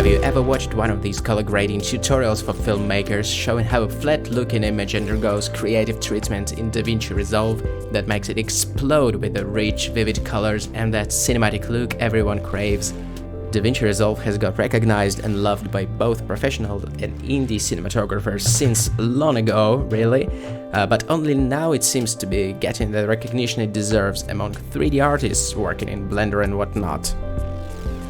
you ever watched one of these color grading tutorials for filmmakers showing how a flat-looking image undergoes creative treatment in DaVinci Resolve that makes it explode with the rich, vivid colors and that cinematic look everyone craves? DaVinci Resolve has got recognized and loved by both professional and indie cinematographers since long ago, really, but only now it seems to be getting the recognition it deserves among 3D artists working in Blender and whatnot.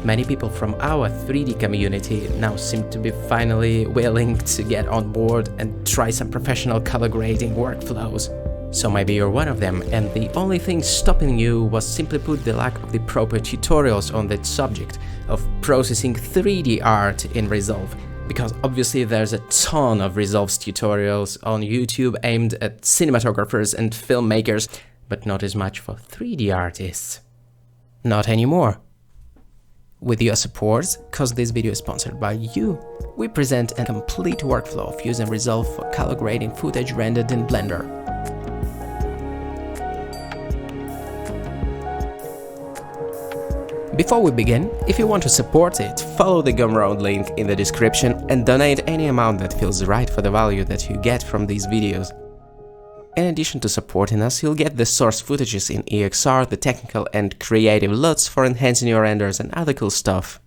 Many people from our 3D community now seem to be finally willing to get on board and try some professional color grading workflows. So maybe you're one of them, and the only thing stopping you was simply put the lack of the proper tutorials on that subject of processing 3D art in Resolve, because obviously there's a ton of Resolve's tutorials on YouTube aimed at cinematographers and filmmakers, but not as much for 3D artists. Not anymore. With your support, cause this video is sponsored by you, we present a complete workflow of using Resolve for color grading footage rendered in Blender. Before we begin, if you want to support it, follow the Gumroad link in the description and donate any amount that feels right for the value that you get from these videos. In addition to supporting us, you'll get the source footages in EXR, the technical and creative LUTs for enhancing your renders and other cool stuff.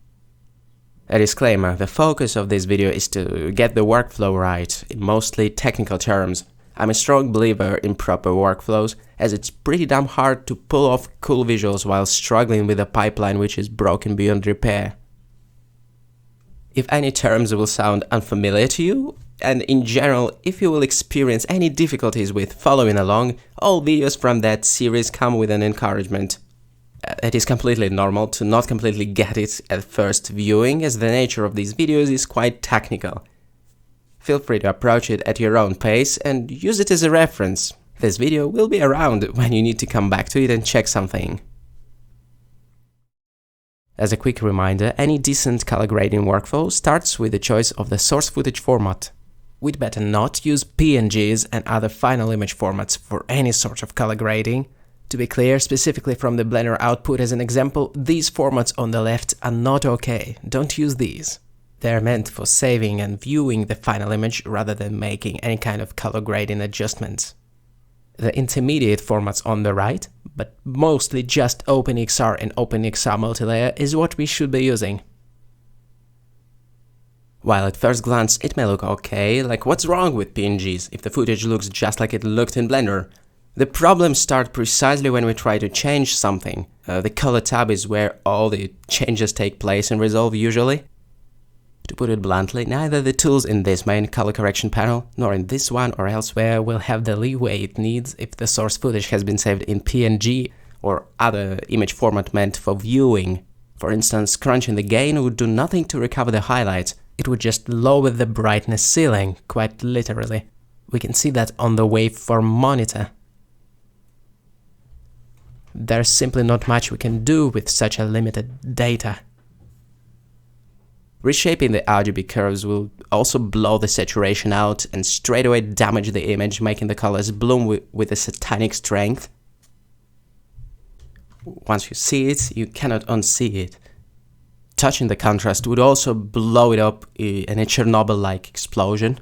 A disclaimer, the focus of this video is to get the workflow right, in mostly technical terms. I'm a strong believer in proper workflows, as it's pretty damn hard to pull off cool visuals while struggling with a pipeline which is broken beyond repair. If any terms will sound unfamiliar to you, and in general, if you will experience any difficulties with following along, all videos from that series come with an encouragement. It is completely normal to not completely get it at first viewing, as the nature of these videos is quite technical. Feel free to approach it at your own pace and use it as a reference. This video will be around when you need to come back to it and check something. As a quick reminder, any decent color grading workflow starts with the choice of the source footage format. We'd better not use PNGs and other final image formats for any sort of color grading. To be clear, specifically from the Blender output as an example, these formats on the left are not okay. Don't use these. They're meant for saving and viewing the final image rather than making any kind of color grading adjustments. The intermediate formats on the right, but mostly just OpenEXR and OpenEXR Multilayer, is what we should be using. While at first glance it may look okay, like what's wrong with PNGs if the footage looks just like it looked in Blender? The problems start precisely when we try to change something. The color tab is where all the changes take place in Resolve usually. To put it bluntly, neither the tools in this main color correction panel, nor in this one or elsewhere, will have the leeway it needs if the source footage has been saved in PNG or other image format meant for viewing. For instance, crunching the gain would do nothing to recover the highlights. It would just lower the brightness ceiling, quite literally. We can see that on the waveform monitor. There's simply not much we can do with such a limited data. Reshaping the RGB curves will also blow the saturation out and straightaway damage the image, making the colors bloom with a satanic strength. Once you see it, you cannot unsee it. Touching the contrast would also blow it up in a Chernobyl-like explosion.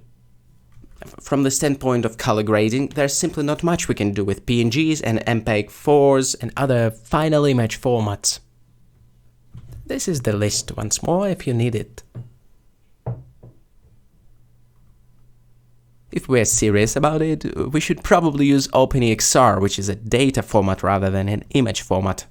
From the standpoint of color grading, there's simply not much we can do with PNGs and MPEG-4s and other final image formats. This is the list once more if you need it. If we're serious about it, we should probably use OpenEXR, which is a data format rather than an image format.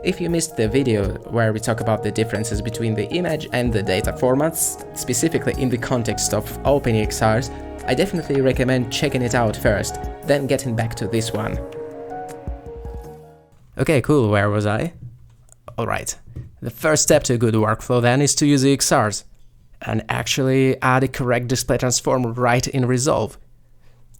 If you missed the video where we talk about the differences between the image and the data formats, specifically in the context of OpenEXRs, I definitely recommend checking it out first, then getting back to this one. Okay, cool, where was I? Alright, the first step to a good workflow then is to use EXRs, and actually add a correct display transform right in Resolve.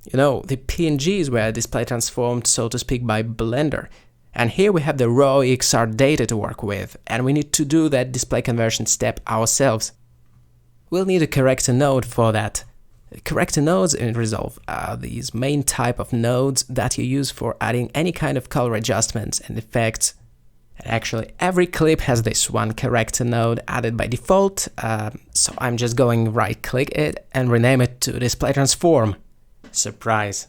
You know, the PNGs were display transformed, so to speak, by Blender. And here we have the raw EXR data to work with, and we need to do that display conversion step ourselves. We'll need a corrector node for that. Corrector nodes in Resolve are these main type of nodes that you use for adding any kind of color adjustments and effects. Actually, every clip has this one character node added by default, so I'm just going right-click it and rename it to Display Transform. Surprise!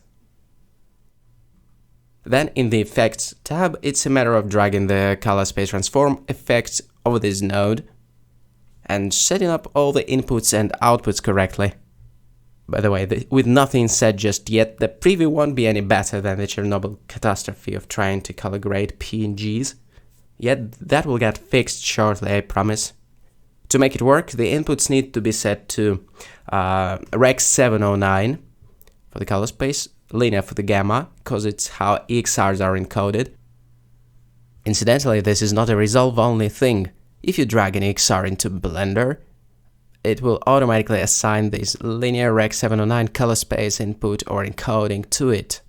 Then in the Effects tab, it's a matter of dragging the Color Space Transform effect over this node and setting up all the inputs and outputs correctly. By the way, with nothing set just yet, the preview won't be any better than the Chernobyl catastrophe of trying to color grade PNGs. Yet that will get fixed shortly, I promise. To make it work, the inputs need to be set to Rec 709 for the color space, linear for the gamma, because it's how EXRs are encoded. Incidentally, this is not a resolve-only thing. If you drag an EXR into Blender, it will automatically assign this linear Rec 709 color space input or encoding to it.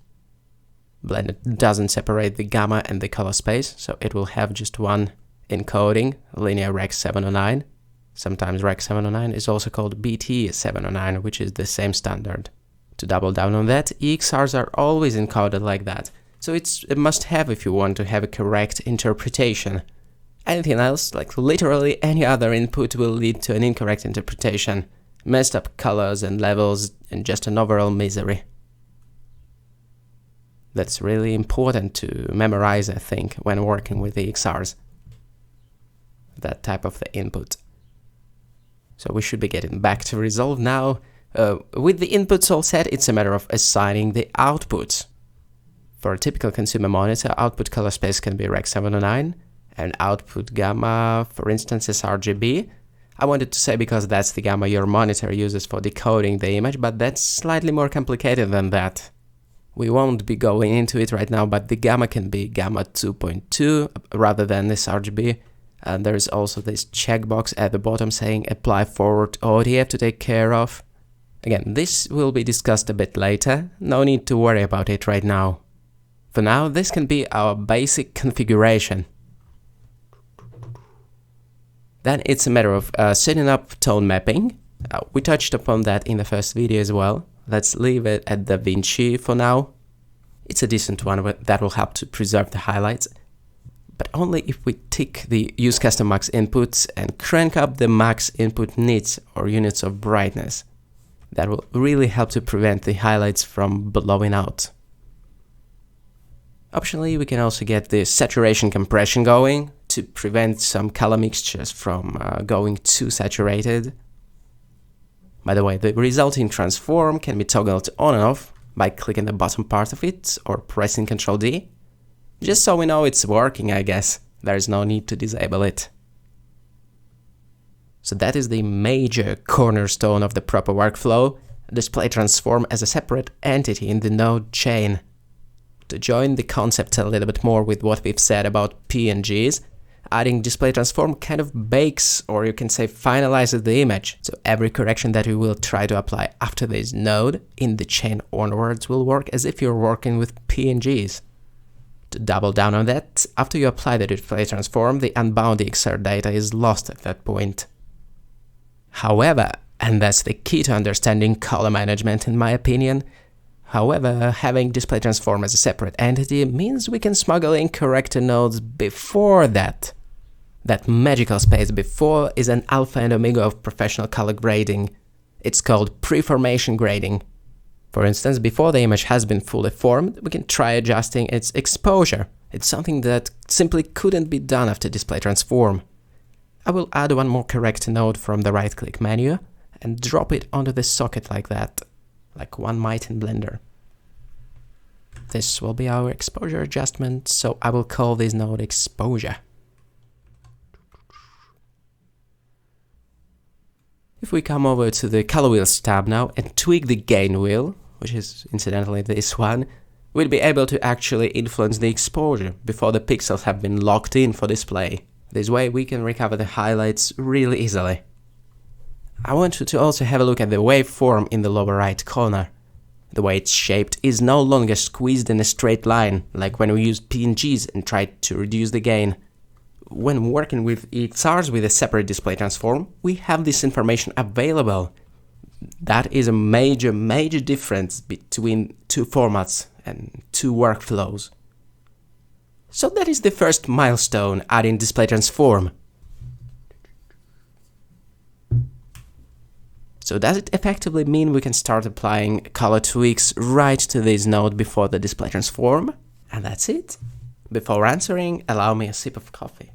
Blender doesn't separate the gamma and the color space, so it will have just one encoding, linear Rec 709. Sometimes Rec 709 is also called BT 709, which is the same standard. To double down on that, EXRs are always encoded like that, so it's a must-have if you want to have a correct interpretation. Anything else, like literally any other input, will lead to an incorrect interpretation, messed up colors and levels, and just an overall misery. That's really important to memorize, I think, when working with the EXRs. That type of the input. So we should be getting back to Resolve now. With the inputs all set, it's a matter of assigning the outputs. For a typical consumer monitor, output color space can be Rec 709, and output gamma, for instance, is RGB. I wanted to say because that's the gamma your monitor uses for decoding the image, but that's slightly more complicated than that. We won't be going into it right now, but the gamma can be gamma 2.2 rather than this RGB. And there's also this checkbox at the bottom saying apply forward OTF to take care of. Again, this will be discussed a bit later, no need to worry about it right now. For now, this can be our basic configuration. Then it's a matter of setting up tone mapping. We touched upon that in the first video as well. Let's leave it at DaVinci for now. It's a decent one that will help to preserve the highlights, but only if we tick the Use Custom Max Inputs and crank up the max input nits or units of brightness. That will really help to prevent the highlights from blowing out. Optionally, we can also get the saturation compression going to prevent some color mixtures from going too saturated. By the way, the resulting transform can be toggled on and off by clicking the bottom part of it or pressing Ctrl D. Just so we know it's working, I guess. There's no need to disable it. So that is the major cornerstone of the proper workflow, display transform as a separate entity in the node chain. To join the concept a little bit more with what we've said about PNGs, adding display transform kind of bakes, or you can say finalizes the image. So every correction that we will try to apply after this node in the chain onwards will work as if you're working with PNGs. To double down on that, after you apply the display transform, the unbound EXR data is lost at that point. However, and that's the key to understanding color management in my opinion, however, having display transform as a separate entity means we can smuggle in corrector nodes before that. That magical space before is an alpha and omega of professional color grading. It's called preformation grading. For instance, before the image has been fully formed, we can try adjusting its exposure. It's something that simply couldn't be done after display transform. I will add one more corrector node from the right-click menu and drop it onto the socket like that, like one might in Blender. This will be our exposure adjustment, so I will call this node exposure. If we come over to the color wheels tab now and tweak the gain wheel, which is incidentally this one, we'll be able to actually influence the exposure before the pixels have been locked in for display. This way we can recover the highlights really easily. I want you to also have a look at the waveform in the lower right corner. The way it's shaped is no longer squeezed in a straight line, like when we used PNGs and tried to reduce the gain. When working with EXRs with a separate display transform, we have this information available. That is a major difference between two formats and two workflows. So that is the first milestone, adding display transform. So does it effectively mean we can start applying color tweaks right to this node before the display transform? And that's it? Before answering, allow me a sip of coffee.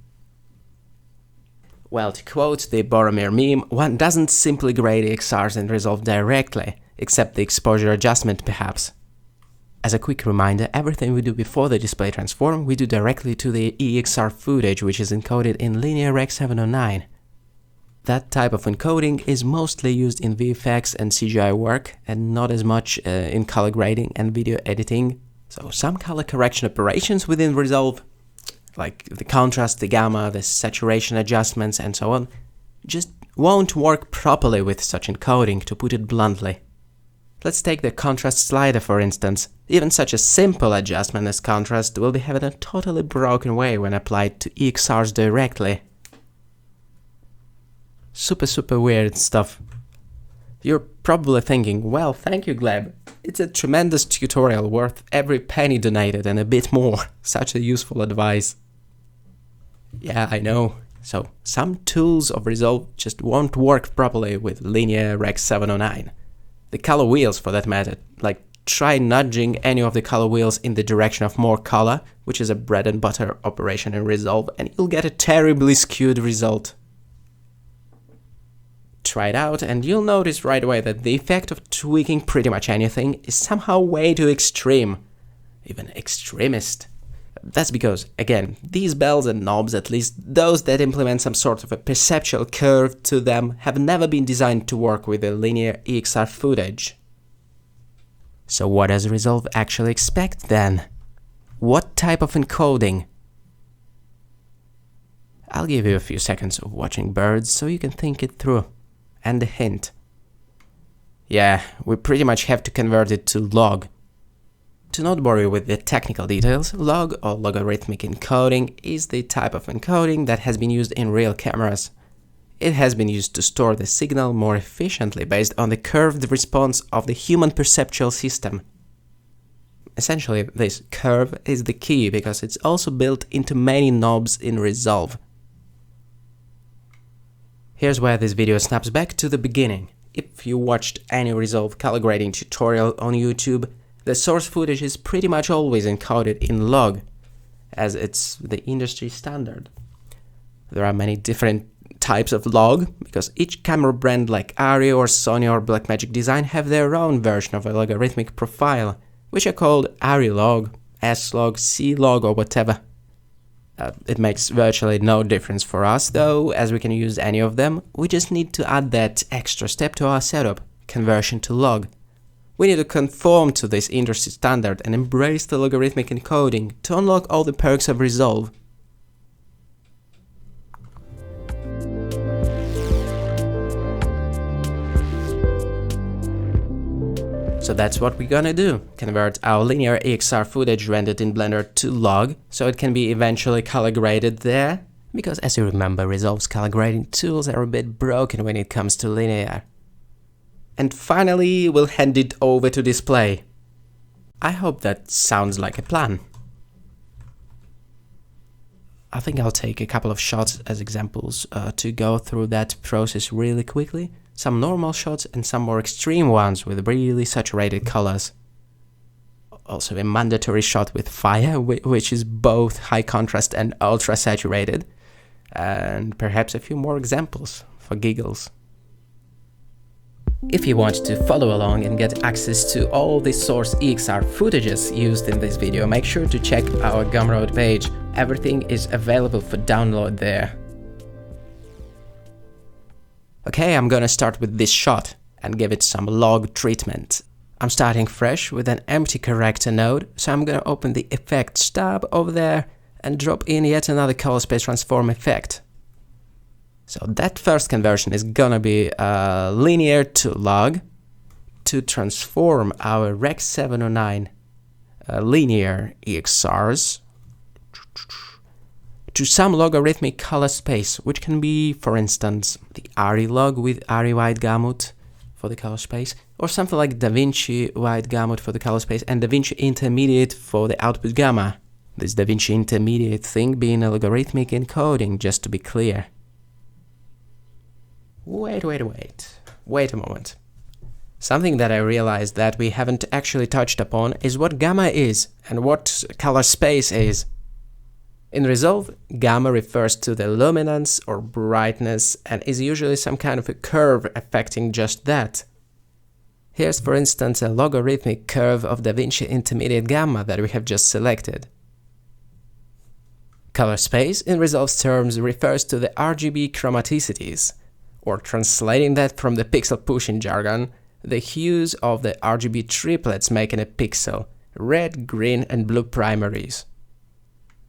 Well, to quote the Boromir meme, one doesn't simply grade EXRs in Resolve directly, except the exposure adjustment perhaps. As a quick reminder, everything we do before the display transform, we do directly to the EXR footage, which is encoded in Linear Rec 709. That type of encoding is mostly used in VFX and CGI work, and not as much in color grading and video editing. So some color correction operations within Resolve, like the contrast, the gamma, the saturation adjustments, and so on, just won't work properly with such encoding, to put it bluntly. Let's take the contrast slider for instance. Even such a simple adjustment as contrast will behave in a totally broken way when applied to EXRs directly. Super weird stuff. You're probably thinking, well, thank you Gleb, it's a tremendous tutorial worth every penny donated and a bit more, such a useful advice. Yeah, I know. So, some tools of Resolve just won't work properly with Linear Rec 709. The color wheels for that matter, like try nudging any of the color wheels in the direction of more color, which is a bread and butter operation in Resolve, and you'll get a terribly skewed result. Try it out and you'll notice right away that the effect of tweaking pretty much anything is somehow way too extreme, even extremist. That's because, again, these bells and knobs, at least those that implement some sort of a perceptual curve to them, have never been designed to work with the linear EXR footage. So what does Resolve actually expect then? What type of encoding? I'll give you a few seconds of watching birds so you can think it through. And a hint. Yeah, we pretty much have to convert it to log. To not bore you with the technical details, log or logarithmic encoding is the type of encoding that has been used in real cameras. It has been used to store the signal more efficiently based on the curved response of the human perceptual system. Essentially, this curve is the key because it's also built into many knobs in Resolve. Here's where this video snaps back to the beginning. If you watched any Resolve color grading tutorial on YouTube, the source footage is pretty much always encoded in log, as it's the industry standard. There are many different types of log, because each camera brand like ARRI or Sony or Blackmagic Design have their own version of a logarithmic profile, which are called ARRI log, S log, C log or whatever. It makes virtually no difference for us though, as we can use any of them. We just need to add that extra step to our setup, conversion to log. We need to conform to this industry standard and embrace the logarithmic encoding to unlock all the perks of Resolve. So that's what we're gonna do, convert our linear EXR footage rendered in Blender to log, so it can be eventually color graded there, because as you remember, Resolve's color grading tools are a bit broken when it comes to linear. And finally, we'll hand it over to display. I hope that sounds like a plan. I think I'll take a couple of shots as examples to go through that process really quickly. Some normal shots and some more extreme ones with really saturated colors. Also a mandatory shot with fire, which is both high contrast and ultra saturated. And perhaps a few more examples for giggles. If you want to follow along and get access to all the source EXR footages used in this video, make sure to check our Gumroad page. Everything is available for download there. Okay, I'm gonna start with this shot and give it some log treatment. I'm starting fresh with an empty corrector node, so I'm gonna open the effects tab over there and drop in yet another color space transform effect. So that first conversion is gonna be linear to log to transform our Rec 709 linear EXRs to some logarithmic color space, which can be, for instance, the ARRI log with ARRI wide gamut for the color space, or something like DaVinci wide gamut for the color space and DaVinci intermediate for the output gamma. This DaVinci Intermediate thing being a logarithmic encoding, just to be clear. Wait a moment. Something that I realized that we haven't actually touched upon is what gamma is and what color space is. In Resolve, gamma refers to the luminance or brightness and is usually some kind of a curve affecting just that. Here's for instance a logarithmic curve of DaVinci Intermediate gamma that we have just selected. Color space in Resolve's terms refers to the RGB chromaticities, or translating that from the pixel pushing jargon, the hues of the RGB triplets making a pixel, red, green and blue primaries.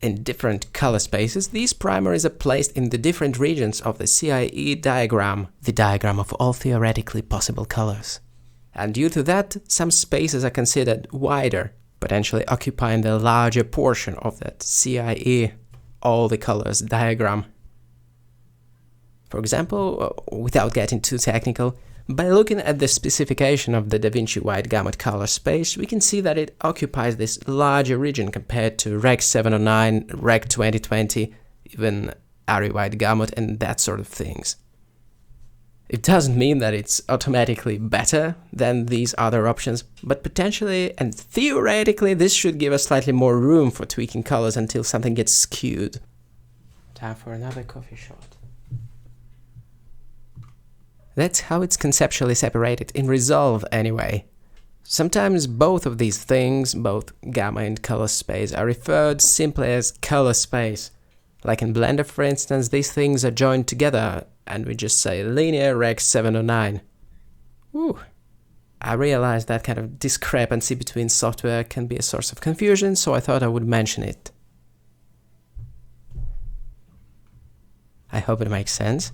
In different color spaces, these primaries are placed in the different regions of the CIE diagram, the diagram of all theoretically possible colors. And due to that, some spaces are considered wider, potentially occupying the larger portion of that CIE, all the colors diagram. For example, without getting too technical, by looking at the specification of the DaVinci Wide Gamut color space, we can see that it occupies this larger region compared to Rec 709, Rec 2020, even ARRI Wide Gamut and that sort of things. It doesn't mean that it's automatically better than these other options, but potentially and theoretically this should give us slightly more room for tweaking colors until something gets skewed. Time for another coffee shot. That's how it's conceptually separated, in Resolve anyway. Sometimes both of these things, both gamma and color space, are referred simply as color space. Like in Blender, for instance, these things are joined together and we just say linear Rec 709. Whew. I realized that kind of discrepancy between software can be a source of confusion, so I thought I would mention it. I hope it makes sense.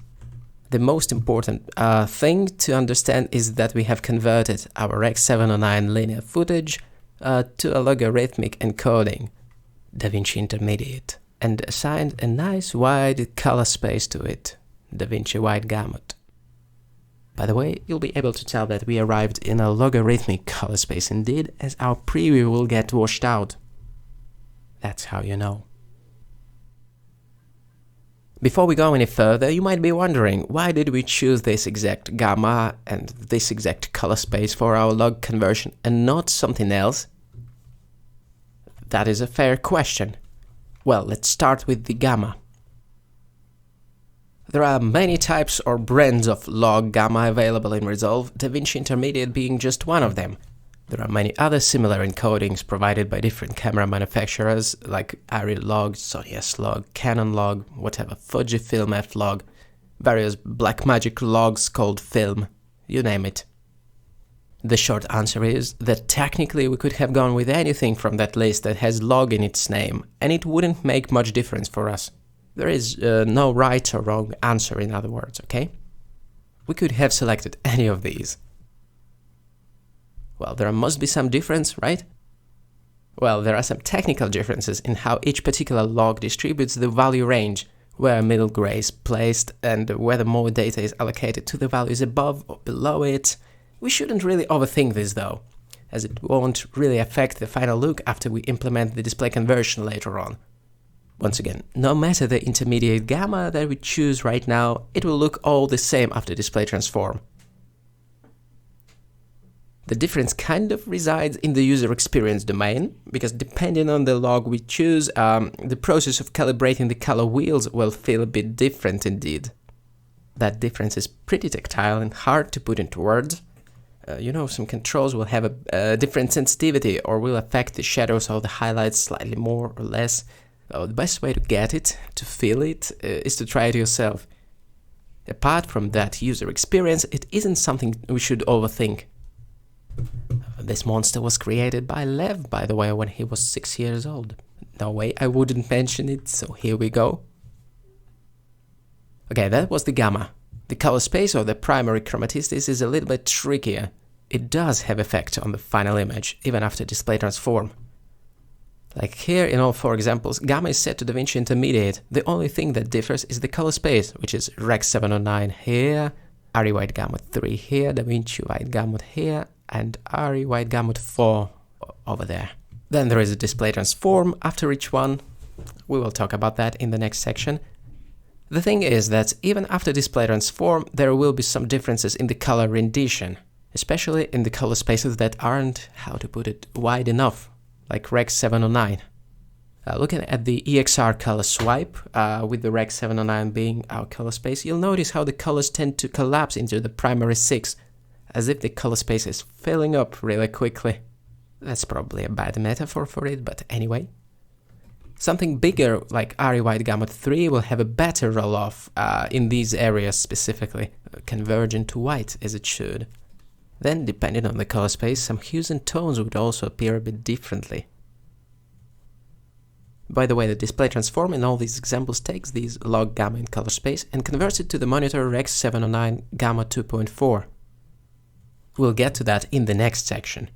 The most important thing to understand is that we have converted our Rec 709 linear footage to a logarithmic encoding, DaVinci Intermediate, and assigned a nice wide color space to it, DaVinci Wide Gamut. By the way, you'll be able to tell that we arrived in a logarithmic color space indeed, as our preview will get washed out. That's how you know. Before we go any further, you might be wondering, why did we choose this exact gamma and this exact color space for our log conversion and not something else? That is a fair question. Well, let's start with the gamma. There are many types or brands of log gamma available in Resolve, DaVinci Intermediate being just one of them. There are many other similar encodings provided by different camera manufacturers like ARRI log, Sony S log, Canon log, whatever, Fujifilm F log, various Blackmagic logs called film, you name it. The short answer is that technically we could have gone with anything from that list that has log in its name, and it wouldn't make much difference for us. There is no right or wrong answer, in other words, okay? We could have selected any of these. Well, there must be some difference, right? Well, there are some technical differences in how each particular log distributes the value range, where middle gray is placed and whether more data is allocated to the values above or below it. We shouldn't really overthink this though, as it won't really affect the final look after we implement the display conversion later on. Once again, no matter the intermediate gamma that we choose right now, it will look all the same after display transform. The difference kind of resides in the user experience domain, because depending on the log we choose, the process of calibrating the color wheels will feel a bit different indeed. That difference is pretty tactile and hard to put into words. Some controls will have a different sensitivity or will affect the shadows or the highlights slightly more or less. The best way to get it, to feel it, is to try it yourself. Apart from that user experience, it isn't something we should overthink. This monster was created by Lev, by the way, when he was 6 years old. No way I wouldn't mention it, so here we go. Okay, that was the gamma. The color space or the primary chromaticity is a little bit trickier. It does have effect on the final image, even after display transform. Like here in all 4 examples, gamma is set to DaVinci Intermediate. The only thing that differs is the color space, which is Rec 709 here, ARRI Wide Gamut 3 here, DaVinci Wide Gamut here, and ARRI Wide Gamut 4 over there. Then there is a display transform after each one. We will talk about that in the next section. The thing is that even after display transform, there will be some differences in the color rendition, especially in the color spaces that aren't, how to put it, wide enough, like Rec 709. Looking at the EXR color swipe, with the Rec 709 being our color space, you'll notice how the colors tend to collapse into the primary 6, as if the color space is filling up really quickly. That's probably a bad metaphor for it, but anyway. Something bigger like RE White Gamut 3 will have a better roll-off in these areas specifically, convergent to white as it should. Then, depending on the color space, some hues and tones would also appear a bit differently. By the way, the display transform in all these examples takes these log gamma in color space and converts it to the monitor Rec 709 Gamma 2.4. We'll get to that in the next section.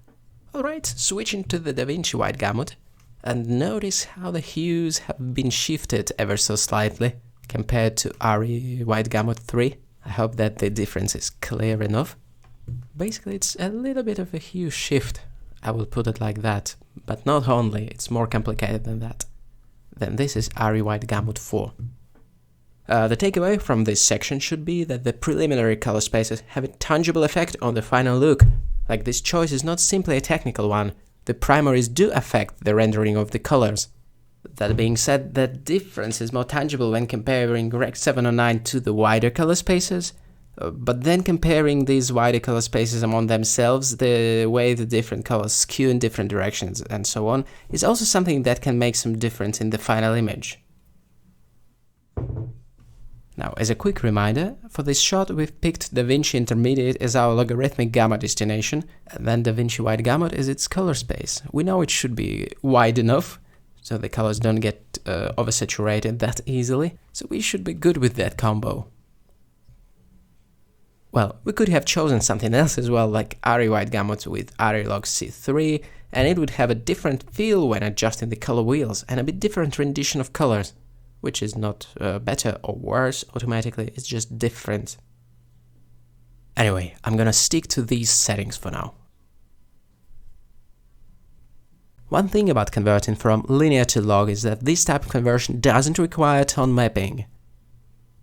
Alright, switching to the DaVinci White Gamut, and notice how the hues have been shifted ever so slightly compared to RE White Gamut 3. I hope that the difference is clear enough. Basically, it's a little bit of a hue shift, I will put it like that, but not only, it's more complicated than that. Then this is RE White Gamut 4. The takeaway from this section should be that the preliminary color spaces have a tangible effect on the final look. Like, this choice is not simply a technical one, the primaries do affect the rendering of the colors. That being said, that difference is more tangible when comparing Rec 709 to the wider color spaces, but then comparing these wider color spaces among themselves, the way the different colors skew in different directions and so on, is also something that can make some difference in the final image. Now, as a quick reminder, for this shot we've picked DaVinci Intermediate as our logarithmic gamma destination, and then DaVinci White Gamut is its color space. We know it should be wide enough, so the colors don't get oversaturated that easily, so we should be good with that combo. Well, we could have chosen something else as well, like RE White Gamut with RE Log C3, and it would have a different feel when adjusting the color wheels, and a bit different rendition of colors. Which is not better or worse automatically, it's just different. Anyway, I'm gonna stick to these settings for now. One thing about converting from linear to log is that this type of conversion doesn't require tone mapping.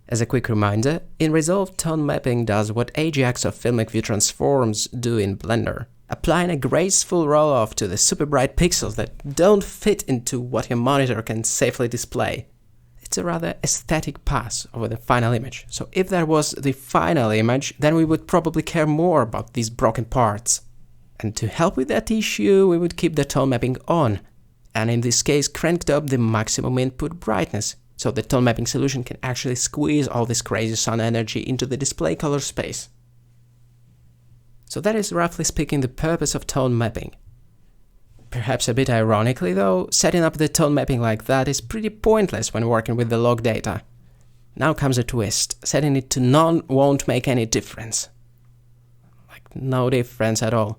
As a quick reminder, in Resolve, tone mapping does what Ajax or Filmic View Transforms do in Blender, applying a graceful roll-off to the super bright pixels that don't fit into what your monitor can safely display. It's a rather aesthetic pass over the final image, so if that was the final image, then we would probably care more about these broken parts. And to help with that issue, we would keep the tone mapping on, and in this case cranked up the maximum input brightness, so the tone mapping solution can actually squeeze all this crazy sun energy into the display color space. So that is roughly speaking the purpose of tone mapping. Perhaps a bit ironically though, setting up the tone mapping like that is pretty pointless when working with the log data. Now comes a twist, setting it to none won't make any difference. Like, no difference at all.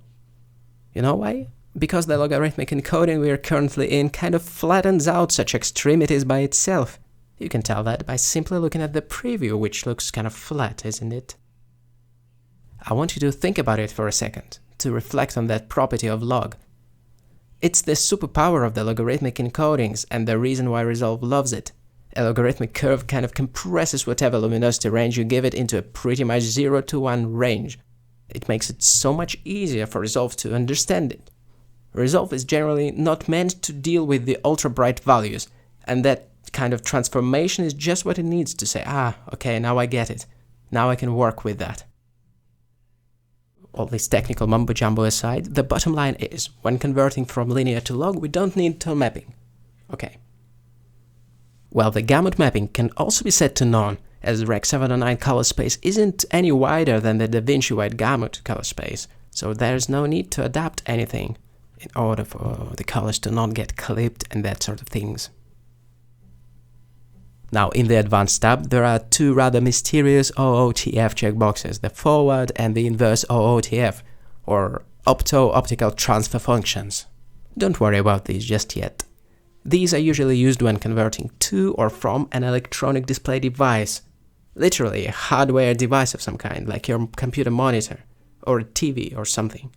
You know why? Because the logarithmic encoding we are currently in kind of flattens out such extremities by itself. You can tell that by simply looking at the preview, which looks kind of flat, isn't it? I want you to think about it for a second, to reflect on that property of log. It's the superpower of the logarithmic encodings and the reason why Resolve loves it. A logarithmic curve kind of compresses whatever luminosity range you give it into a pretty much 0 to 1 range. It makes it so much easier for Resolve to understand it. Resolve is generally not meant to deal with the ultra bright values, and that kind of transformation is just what it needs to say, okay, now I get it. Now I can work with that. All this technical mumbo-jumbo aside, the bottom line is, when converting from linear to log, we don't need tone mapping. Okay. Well, the gamut mapping can also be set to none, as Rec 709 color space isn't any wider than the DaVinci White Gamut color space, so there's no need to adapt anything in order for the colors to not get clipped and that sort of things. Now, in the Advanced tab, there are two rather mysterious OOTF checkboxes, the forward and the inverse OOTF, or opto-optical transfer functions. Don't worry about these just yet. These are usually used when converting to or from an electronic display device, literally a hardware device of some kind, like your computer monitor, or a TV or something.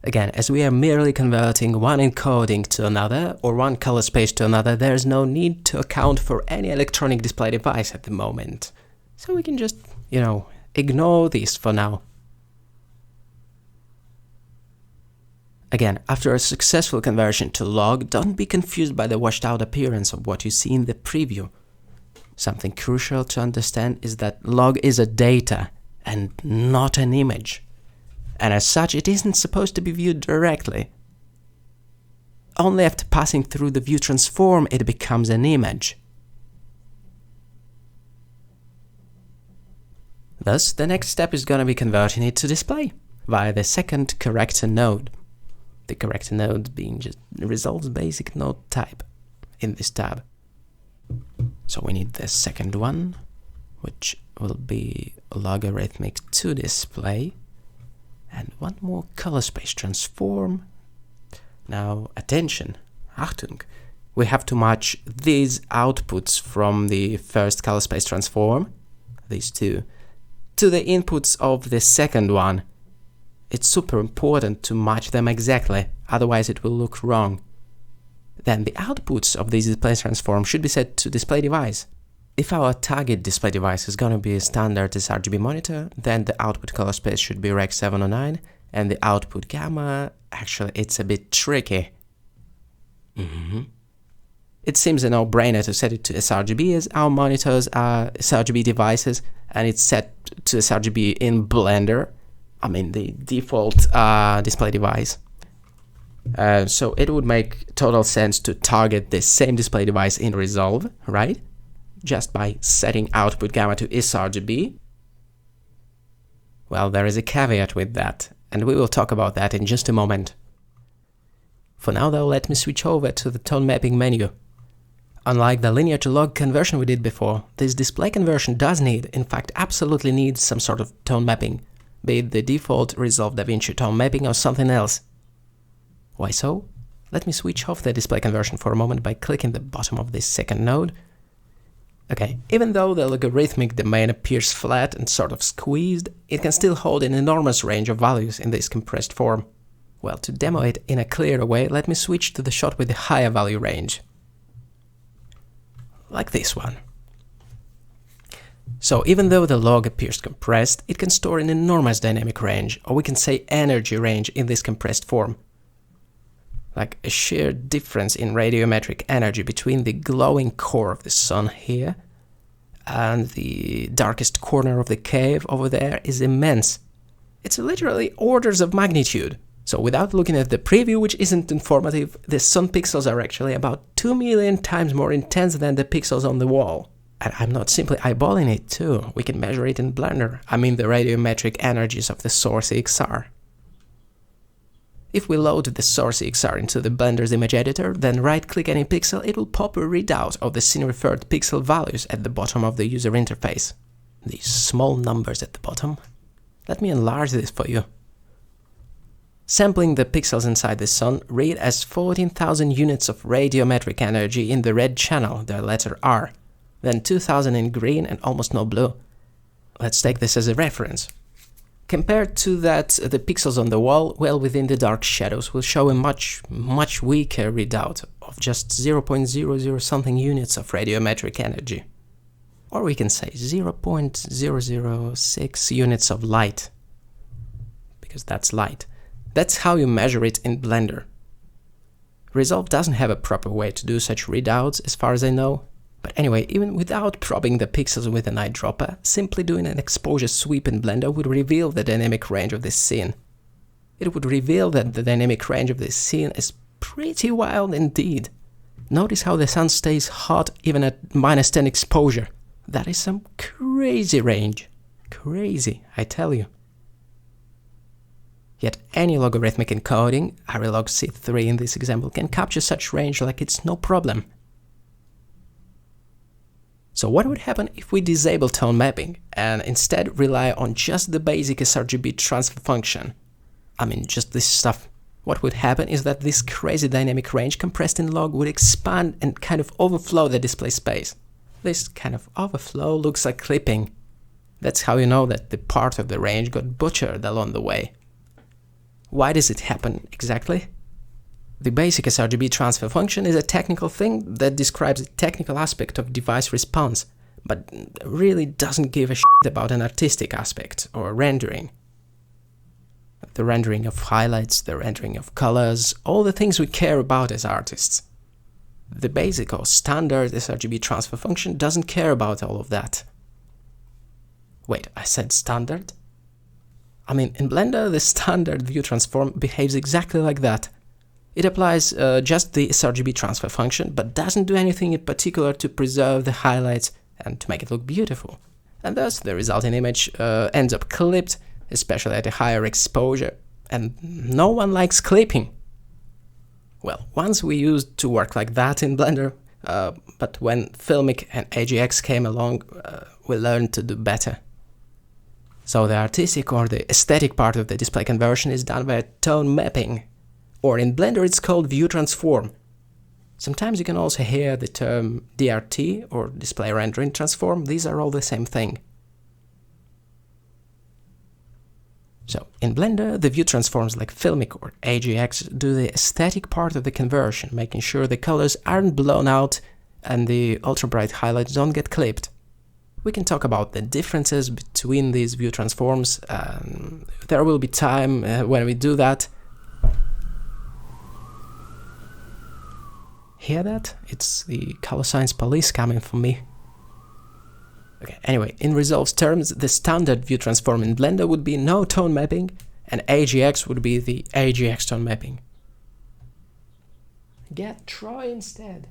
Again, as we are merely converting one encoding to another or one color space to another, there is no need to account for any electronic display device at the moment. So we can just, ignore this for now. Again, after a successful conversion to log, don't be confused by the washed out appearance of what you see in the preview. Something crucial to understand is that log is a data and not an image. And as such, it isn't supposed to be viewed directly. Only after passing through the view transform, it becomes an image. Thus, the next step is going to be converting it to display via the second corrector node. The corrector node being just Resolve's basic node type in this tab. So we need the second one, which will be logarithmic to display, and one more color space transform. Now, attention, Achtung, we have to match these outputs from the first color space transform, these two, to the inputs of the second one. It's super important to match them exactly, otherwise it will look wrong. Then the outputs of these display transforms should be set to display device. If our target display device is going to be a standard sRGB monitor, then the output color space should be Rec 709, and the output gamma, actually it's a bit tricky. It seems a no-brainer to set it to sRGB, as our monitors are sRGB devices, and it's set to sRGB in Blender. I mean, the default display device. So it would make total sense to target the same display device in Resolve, right? Just by setting output gamma to sRGB. Well, there is a caveat with that, and we will talk about that in just a moment. For now though, let me switch over to the tone mapping menu. Unlike the linear to log conversion we did before, this display conversion does need, in fact absolutely needs, some sort of tone mapping, be it the default Resolve DaVinci tone mapping or something else. Why so? Let me switch off the display conversion for a moment by clicking the bottom of this second node. Okay, even though the logarithmic domain appears flat and sort of squeezed, it can still hold an enormous range of values in this compressed form. Well, to demo it in a clearer way, let me switch to the shot with the higher value range. Like this one. So even though the log appears compressed, it can store an enormous dynamic range, or we can say energy range, in this compressed form. Like a sheer difference in radiometric energy between the glowing core of the sun here and the darkest corner of the cave over there is immense. It's literally orders of magnitude. So without looking at the preview, which isn't informative, the sun pixels are actually about 2 million times more intense than the pixels on the wall. And I'm not simply eyeballing it too, we can measure it in Blender. I mean the radiometric energies of the source EXR. If we load the source EXR into the Blender's image editor, then right-click any pixel, it will pop a readout of the scene-referred pixel values at the bottom of the user interface. These small numbers at the bottom. Let me enlarge this for you. Sampling the pixels inside the sun, read as 14,000 units of radiometric energy in the red channel, the letter R, then 2,000 in green and almost no blue. Let's take this as a reference. Compared to that, the pixels on the wall, well within the dark shadows, will show a much weaker readout of just 0.00 something units of radiometric energy. Or we can say 0.006 units of light, because that's light. That's how you measure it in Blender. Resolve doesn't have a proper way to do such readouts, as far as I know. But anyway, even without probing the pixels with an eyedropper, simply doing an exposure sweep in Blender would reveal the dynamic range of this scene. It would reveal that the dynamic range of this scene is pretty wild indeed. Notice how the sun stays hot even at -10 exposure. That is some crazy range. Crazy, I tell you. Yet any logarithmic encoding, Arilog C3 in this example, can capture such range like it's no problem. So what would happen if we disable tone mapping and instead rely on just the basic sRGB transfer function? I mean, just this stuff. What would happen is that this crazy dynamic range compressed in log would expand and kind of overflow the display space. This kind of overflow looks like clipping. That's how you know that the part of the range got butchered along the way. why does it happen exactly? The basic sRGB transfer function is a technical thing that describes a technical aspect of device response, but really doesn't give a shit about an artistic aspect or rendering. The rendering of highlights, the rendering of colors, all the things we care about as artists. The basic or standard sRGB transfer function doesn't care about all of that. Wait, I said standard? I mean, in Blender, the standard view transform behaves exactly like that. It applies just the sRGB transfer function, but doesn't do anything in particular to preserve the highlights and to make it look beautiful. And thus, the resulting image ends up clipped, especially at a higher exposure, and no one likes clipping. Well, once we used to work like that in Blender, but when Filmic and AGX came along, we learned to do better. So the artistic or the aesthetic part of the display conversion is done by tone mapping, or in Blender it's called view transform. Sometimes you can also hear the term DRT or display rendering transform. These are all the same thing. So in Blender, the view transforms like Filmic or AGX do the aesthetic part of the conversion, making sure the colors aren't blown out and the ultra bright highlights don't get clipped. We can talk about the differences between these view transforms. There will be time when we do that. Hear that? It's the color science police coming for me. Okay, anyway, in Resolve's terms, the standard view transform in Blender would be no tone mapping, and AGX would be the AGX tone mapping. Get Troy instead.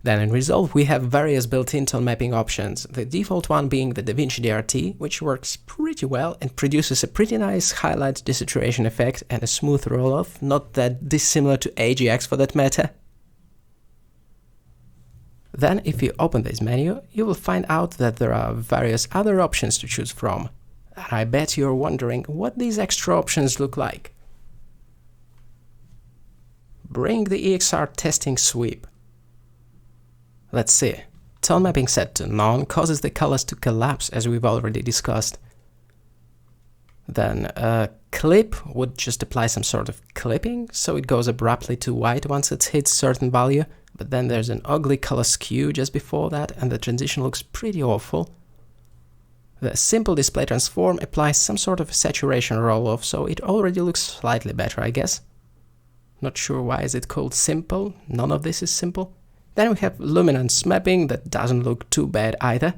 Then in Resolve we have various built-in tone mapping options, the default one being the DaVinci DRT, which works pretty well and produces a pretty nice highlight desaturation effect and a smooth roll-off, not that dissimilar to AGX for that matter. Then, if you open this menu, you will find out that there are various other options to choose from. And I bet you're wondering what these extra options look like. Bring the EXR testing sweep. Let's see. Tone mapping set to none causes the colors to collapse, as we've already discussed. Then clip would just apply some sort of clipping, so it goes abruptly to white once it hits a certain value. But then there's an ugly color skew just before that, and the transition looks pretty awful. The simple display transform applies some sort of saturation roll-off, so it already looks slightly better, I guess. Not sure why is it called simple, none of this is simple. Then we have luminance mapping that doesn't look too bad either,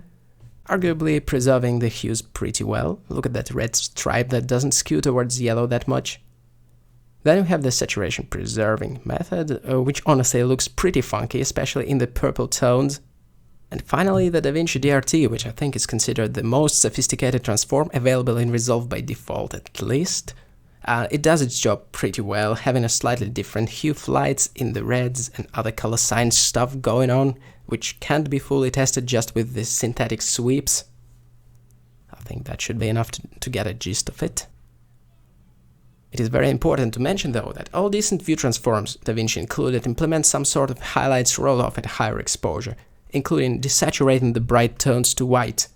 arguably preserving the hues pretty well. Look at that red stripe that doesn't skew towards yellow that much. Then we have the saturation preserving method, which honestly looks pretty funky, especially in the purple tones. And finally the DaVinci DRT, which I think is considered the most sophisticated transform available in Resolve by default at least. It does its job pretty well, having a slightly different hue flights in the reds and other color science stuff going on, which can't be fully tested just with the synthetic sweeps. I think that should be enough to get a gist of it. It is very important to mention though that all decent view transforms DaVinci included implement some sort of highlights roll-off at higher exposure, including desaturating the bright tones to white.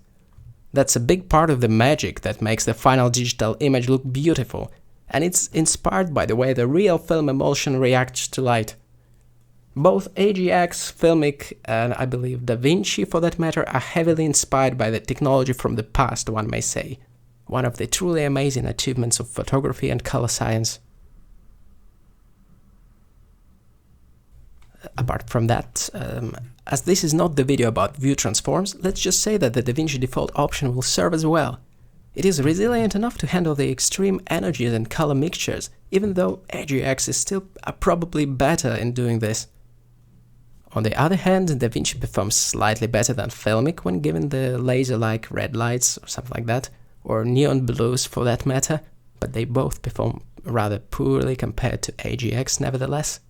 That's a big part of the magic that makes the final digital image look beautiful, and it's inspired by the way the real film emulsion reacts to light. Both AGX, Filmic, and I believe DaVinci for that matter are heavily inspired by the technology from the past, one may say. One of the truly amazing achievements of photography and color science. Apart from that, as this is not the video about view transforms, let's just say that the DaVinci default option will serve as well. It is resilient enough to handle the extreme energies and color mixtures, even though AGX is still probably better in doing this. On the other hand, DaVinci performs slightly better than Filmic when given the laser-like red lights or something like that, or neon blues for that matter, but they both perform rather poorly compared to AGX nevertheless.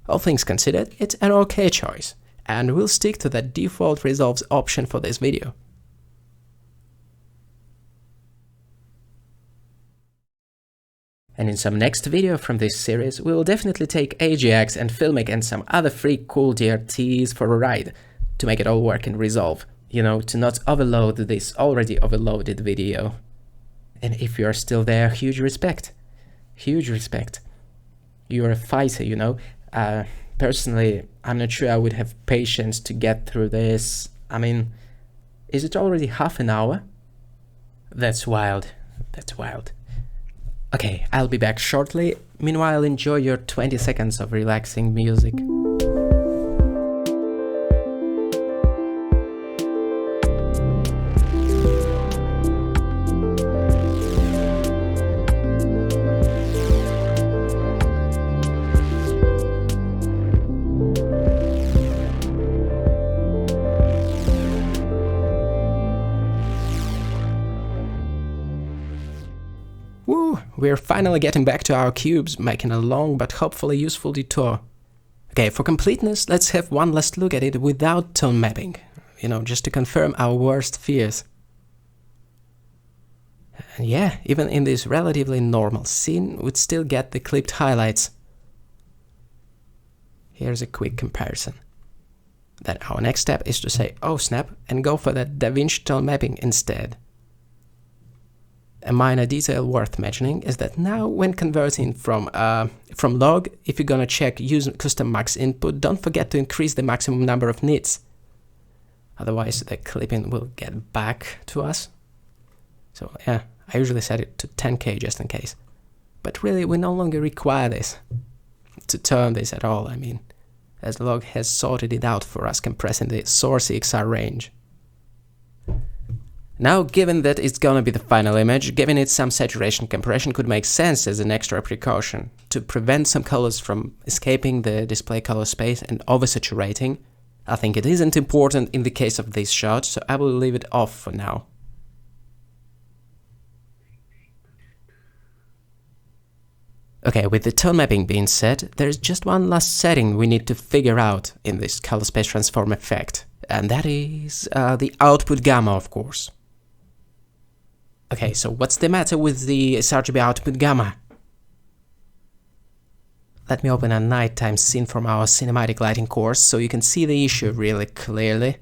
All things considered, it's an okay choice, and we'll stick to that default Resolves option for this video. And in some next video from this series, we'll definitely take AGX and Filmic and some other free cool DRTs for a ride, to make it all work in Resolve. You know, to not overload this already overloaded video. And if you're still there, huge respect. Huge respect. You're a fighter, you know. Personally, I'm not sure I would have patience to get through this. I mean, is it already half an hour? That's wild. That's wild. Okay, I'll be back shortly. Meanwhile, enjoy your 20 seconds of relaxing music. Woo! We're finally getting back to our cubes, making a long but hopefully useful detour. Okay, for completeness, let's have one last look at it without tone mapping. You know, just to confirm our worst fears. And yeah, even in this relatively normal scene, we'd still get the clipped highlights. Here's a quick comparison. Then our next step is to say, oh snap, and go for that DaVinci tone mapping instead. A minor detail worth mentioning is that now when converting from log, if you're gonna check use custom max input, don't forget to increase the maximum number of nits. Otherwise the clipping will get back to us. So yeah, I usually set it to 10K just in case. But really we no longer require this to turn this at all, I mean, as log has sorted it out for us, compressing the source EXR range. Now, given that it's gonna be the final image, giving it some saturation compression could make sense as an extra precaution to prevent some colors from escaping the display color space and oversaturating. I think it isn't important in the case of this shot, so I will leave it off for now. Okay, with the tone mapping being set, there's just one last setting we need to figure out in this color space transform effect, and that is the output gamma, of course. Okay, so what's the matter with the sRGB output gamma? Let me open a nighttime scene from our cinematic lighting course so you can see the issue really clearly.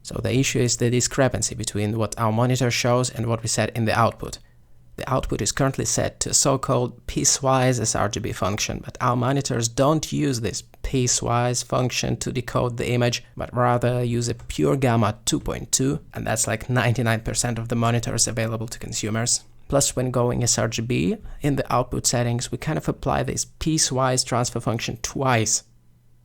So the issue is the discrepancy between what our monitor shows and what we set in the output. The output is currently set to a so-called piecewise sRGB function, but our monitors don't use this piecewise function to decode the image, but rather use a pure gamma 2.2, and that's like 99% of the monitors available to consumers. Plus, when going sRGB, in the output settings, we kind of apply this piecewise transfer function twice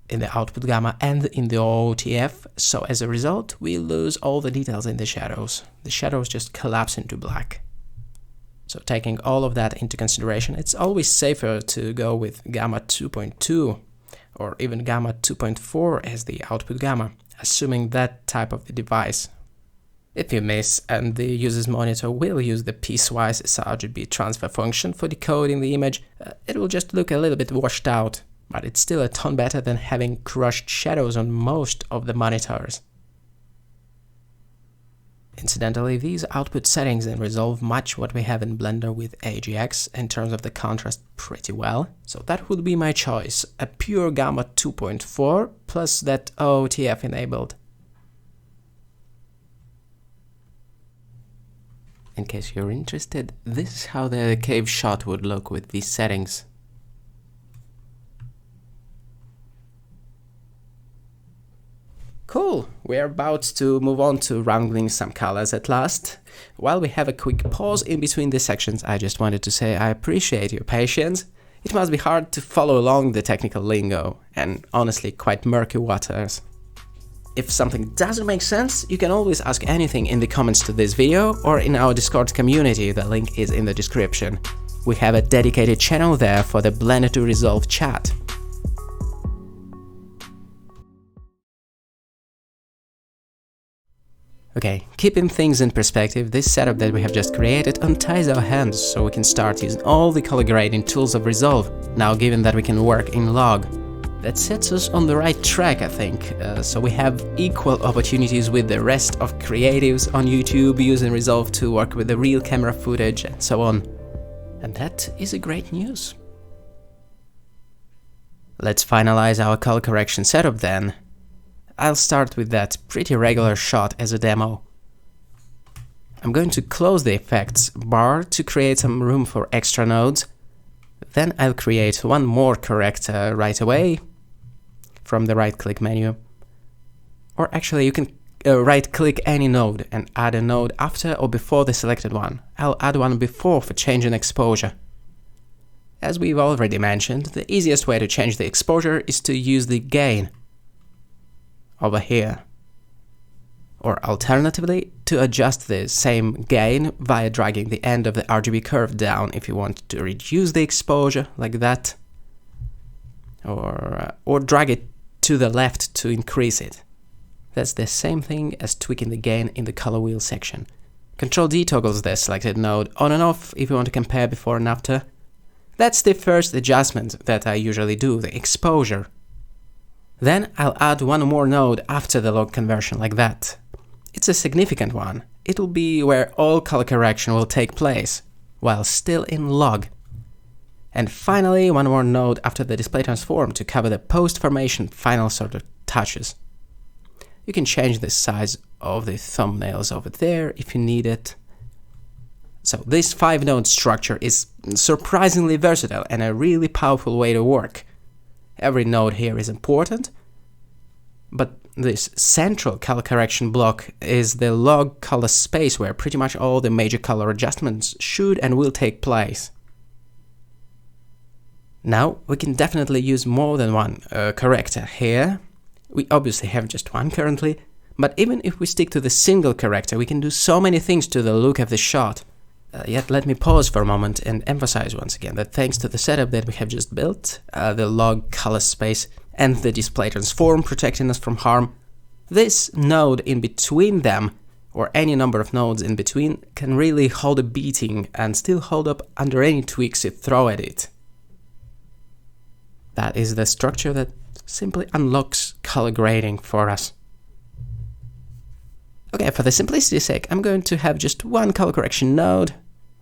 in the output gamma and in the OOTF, so as a result, we lose all the details in the shadows. The shadows just collapse into black. So taking all of that into consideration, it's always safer to go with gamma 2.2 or even gamma 2.4 as the output gamma, assuming that type of the device. If you miss and the user's monitor will use the piecewise sRGB transfer function for decoding the image, it will just look a little bit washed out, but it's still a ton better than having crushed shadows on most of the monitors. Incidentally, these output settings in Resolve match what we have in Blender with AGX in terms of the contrast pretty well, so that would be my choice, a pure gamma 2.4 plus that OOTF enabled. In case you're interested, this is how the cave shot would look with these settings. Cool, we're about to move on to wrangling some colors at last. While we have a quick pause in between the sections, I just wanted to say I appreciate your patience. It must be hard to follow along the technical lingo, and honestly quite murky waters. If something doesn't make sense, you can always ask anything in the comments to this video or in our Discord community, the link is in the description. We have a dedicated channel there for the Blender to Resolve chat. Okay, keeping things in perspective, this setup that we have just created unties our hands so we can start using all the color grading tools of Resolve, now given that we can work in log. That sets us on the right track, I think, so we have equal opportunities with the rest of creatives on YouTube using Resolve to work with the real camera footage and so on. And that is a great news. Let's finalize our color correction setup then. I'll start with that pretty regular shot as a demo. I'm going to close the effects bar to create some room for extra nodes. Then I'll create one more corrector right away from the right-click menu. Or actually, you can right-click any node and add a node after or before the selected one. I'll add one before for changing exposure. As we've already mentioned, the easiest way to change the exposure is to use the gain over here. Or alternatively, to adjust the same gain via dragging the end of the RGB curve down if you want to reduce the exposure, like that. Or drag it to the left to increase it. That's the same thing as tweaking the gain in the color wheel section. Ctrl D toggles the selected node on and off if you want to compare before and after. That's the first adjustment that I usually do, the exposure. Then I'll add one more node after the log conversion, like that. It's a significant one. It'll be where all color correction will take place, while still in log. And finally, one more node after the display transform to cover the post-formation final sort of touches. You can change the size of the thumbnails over there if you need it. So this 5-node structure is surprisingly versatile and a really powerful way to work. Every node here is important, but this central color correction block is the log color space where pretty much all the major color adjustments should and will take place. Now we can definitely use more than one corrector here. We obviously have just one currently, but even if we stick to the single corrector, we can do so many things to the look of the shot. Yet let me pause for a moment and emphasize once again that thanks to the setup that we have just built, the log color space and the display transform protecting us from harm, this node in between them, or any number of nodes in between, can really hold a beating and still hold up under any tweaks you throw at it. That is the structure that simply unlocks color grading for us. Okay, for the simplicity's sake, I'm going to have just one color correction node,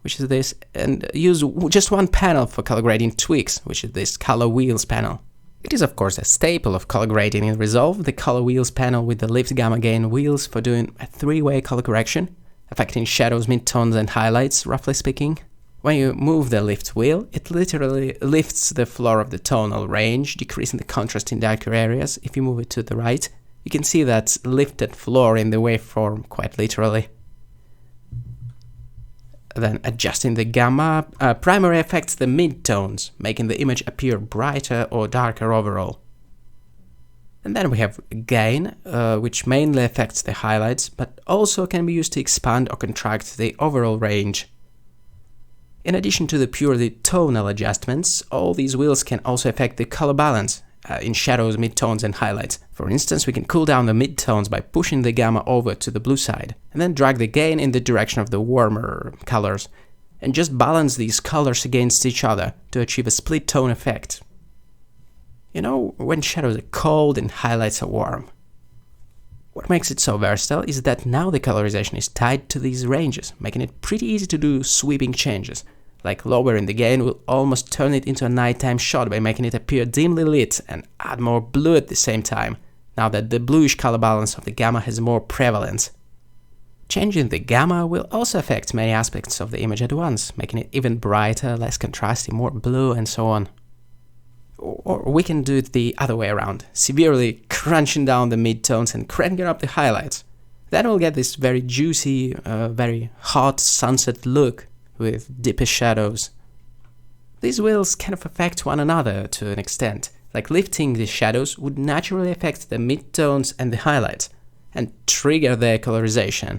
which is this, and use just one panel for color grading tweaks, which is this color wheels panel. It is of course a staple of color grading in Resolve, the color wheels panel with the lift, gamma, gain wheels for doing a 3-way color correction, affecting shadows, midtones and highlights, roughly speaking. When you move the lift wheel, it literally lifts the floor of the tonal range, decreasing the contrast in darker areas. If you move it to the right, you can see that lifted floor in the waveform quite literally. Then adjusting the gamma primarily affects the midtones, making the image appear brighter or darker overall. And then we have gain, which mainly affects the highlights, but also can be used to expand or contract the overall range. In addition to the purely tonal adjustments, all these wheels can also affect the color balance in shadows, midtones and highlights. For instance, we can cool down the midtones by pushing the gamma over to the blue side, and then drag the gain in the direction of the warmer colors, and just balance these colors against each other to achieve a split tone effect. You know, when shadows are cold and highlights are warm. What makes it so versatile is that now the colorization is tied to these ranges, making it pretty easy to do sweeping changes. Like lowering the gain will almost turn it into a nighttime shot by making it appear dimly lit and add more blue at the same time, now that the bluish color balance of the gamma has more prevalence. Changing the gamma will also affect many aspects of the image at once, making it even brighter, less contrasty, more blue and so on. Or we can do it the other way around, severely crunching down the midtones and cranking up the highlights. Then we'll get this very juicy, very hot sunset look with deeper shadows. These wheels kind of affect one another to an extent, like lifting the shadows would naturally affect the midtones and the highlights, and trigger their colorization.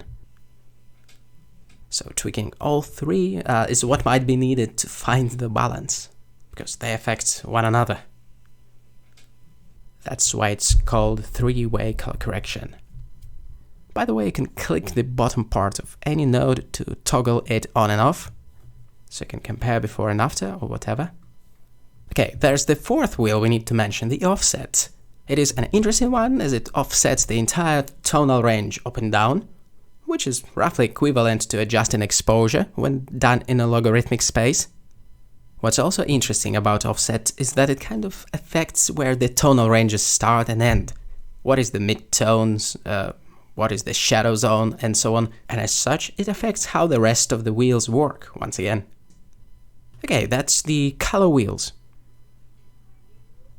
So tweaking all three is what might be needed to find the balance, because they affect one another. That's why it's called 3-way color correction. By the way, you can click the bottom part of any node to toggle it on and off, so you can compare before and after or whatever. Okay, there's the fourth wheel we need to mention, the offset. It is an interesting one as it offsets the entire tonal range up and down, which is roughly equivalent to adjusting exposure when done in a logarithmic space. What's also interesting about offset is that it kind of affects where the tonal ranges start and end. What is the midtones, what is the shadow zone, and so on, and as such, it affects how the rest of the wheels work, once again. Okay, that's the color wheels.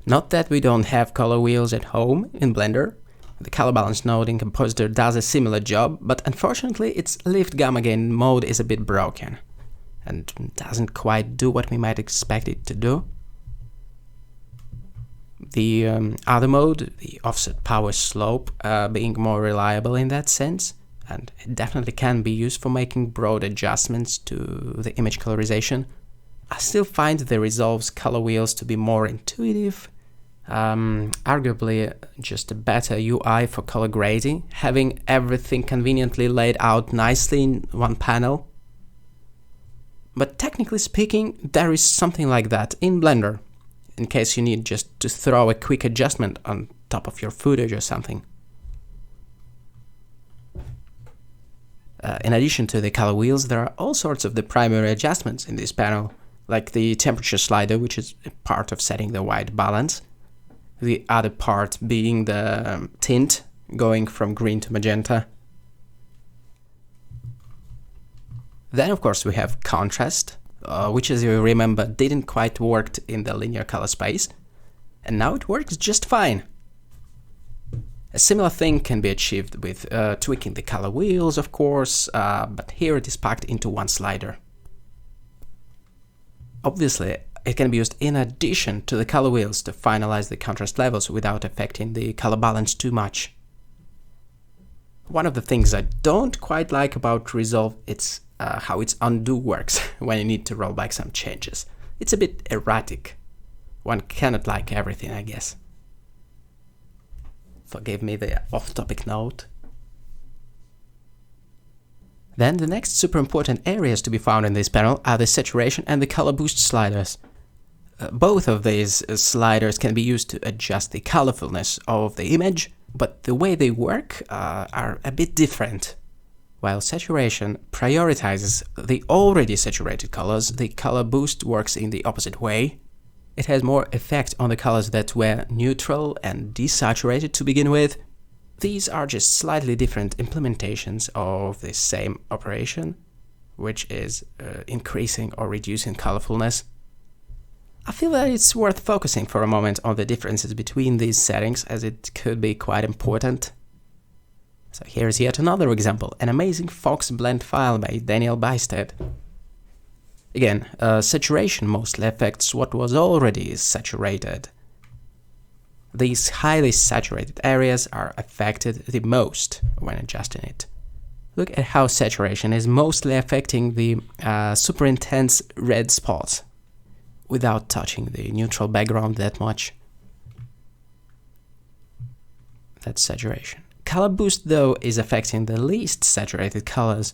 Not that we don't have color wheels at home in Blender. The color balance node in Compositor does a similar job, but unfortunately its lift gamma gain mode is a bit broken and doesn't quite do what we might expect it to do. The other mode, the offset power slope, being more reliable in that sense, and it definitely can be used for making broad adjustments to the image colorization. I still find the Resolve's color wheels to be more intuitive, arguably just a better UI for color grading, having everything conveniently laid out nicely in one panel. But technically speaking, there is something like that in Blender, in case you need just to throw a quick adjustment on top of your footage or something. In addition to the color wheels, there are all sorts of the primary adjustments in this panel, like the temperature slider, which is a part of setting the white balance, the other part being the tint, going from green to magenta. Then, of course, we have contrast, which, as you remember, didn't quite work in the linear color space, and now it works just fine. A similar thing can be achieved with tweaking the color wheels, of course, but here it is packed into one slider. Obviously, it can be used in addition to the color wheels to finalize the contrast levels without affecting the color balance too much. One of the things I don't quite like about Resolve is how its undo works when you need to roll back some changes. It's a bit erratic. One cannot like everything, I guess. Forgive me the off-topic note. Then the next super important areas to be found in this panel are the saturation and the color boost sliders. Both of these sliders can be used to adjust the colorfulness of the image, but the way they work are a bit different. While saturation prioritizes the already saturated colors, the color boost works in the opposite way. It has more effect on the colors that were neutral and desaturated to begin with. These are just slightly different implementations of the same operation, which is increasing or reducing colorfulness. I feel that it's worth focusing for a moment on the differences between these settings, as it could be quite important. So here's yet another example, an amazing Fox blend file by Daniel Bystedt. Again, saturation mostly affects what was already saturated. These highly saturated areas are affected the most when adjusting it. Look at how saturation is mostly affecting the super intense red spots without touching the neutral background that much. That's saturation. Color boost, though, is affecting the least saturated colors.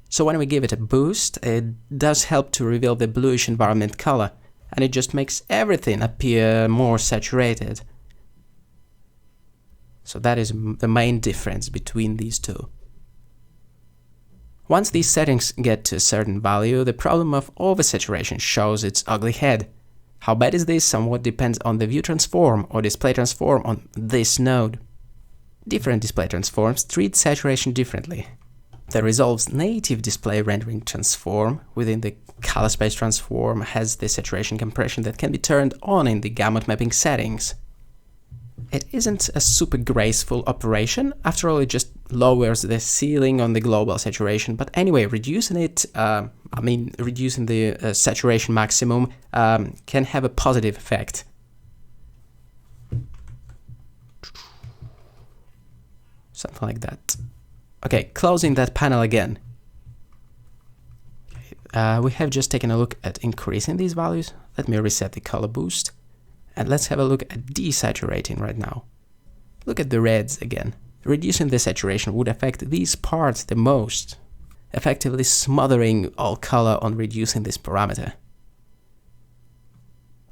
So when we give it a boost, it does help to reveal the bluish environment color, and it just makes everything appear more saturated. So that is the main difference between these two. Once these settings get to a certain value, the problem of oversaturation shows its ugly head. How bad is this somewhat depends on the view transform or display transform on this node. Different display transforms treat saturation differently. The Resolve's native display rendering transform within the color space transform has the saturation compression that can be turned on in the gamut mapping settings. It isn't a super graceful operation, after all it just lowers the ceiling on the global saturation, but anyway, reducing it, reducing the saturation maximum can have a positive effect. Something like that. Okay, closing that panel again. We have just taken a look at increasing these values. Let me reset the color boost. And let's have a look at desaturating right now. Look at the reds again. Reducing the saturation would affect these parts the most, effectively smothering all color on reducing this parameter.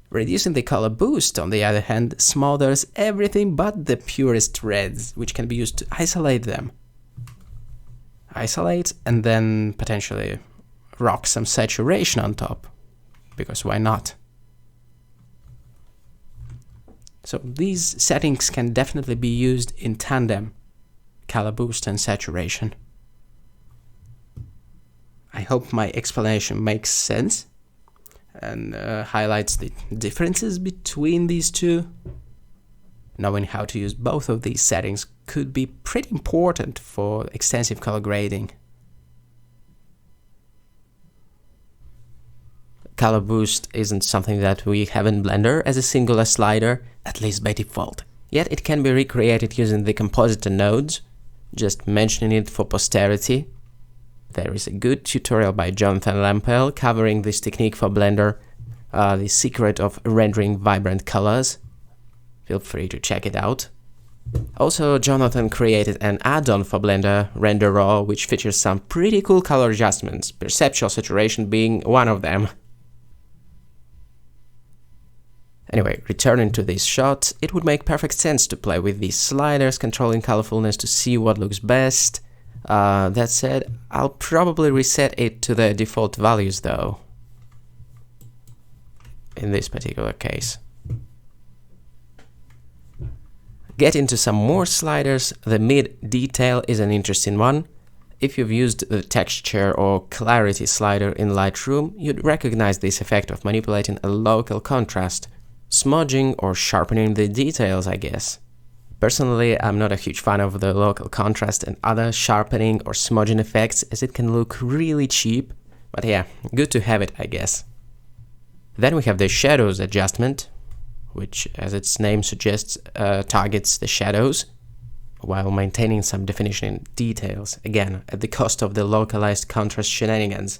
Reducing the color boost, on the other hand, smothers everything but the purest reds, which can be used to isolate them. Isolate and then potentially rock some saturation on top, because why not? So these settings can definitely be used in tandem. color boost and saturation. I hope my explanation makes sense and highlights the differences between these two. Knowing how to use both of these settings could be pretty important for extensive color grading. Color boost isn't something that we have in Blender as a singular slider, at least by default. Yet it can be recreated using the compositor nodes, just mentioning it for posterity. There is a good tutorial by Jonathan Lampel covering this technique for Blender, the secret of rendering vibrant colors. Feel free to check it out. Also, Jonathan created an add-on for Blender, Render Raw, which features some pretty cool color adjustments, perceptual saturation being one of them. Anyway, returning to this shot, it would make perfect sense to play with these sliders, controlling colorfulness to see what looks best. That said, I'll probably reset it to the default values though, in this particular case. Get into some more sliders. The mid detail is an interesting one. If you've used the texture or clarity slider in Lightroom, you'd recognize this effect of manipulating a local contrast, smudging or sharpening the details, I guess. Personally, I'm not a huge fan of the local contrast and other sharpening or smudging effects, as it can look really cheap, but yeah, good to have it, I guess. Then we have the shadows adjustment, which, as its name suggests, targets the shadows, while maintaining some definition in details, again, at the cost of the localized contrast shenanigans.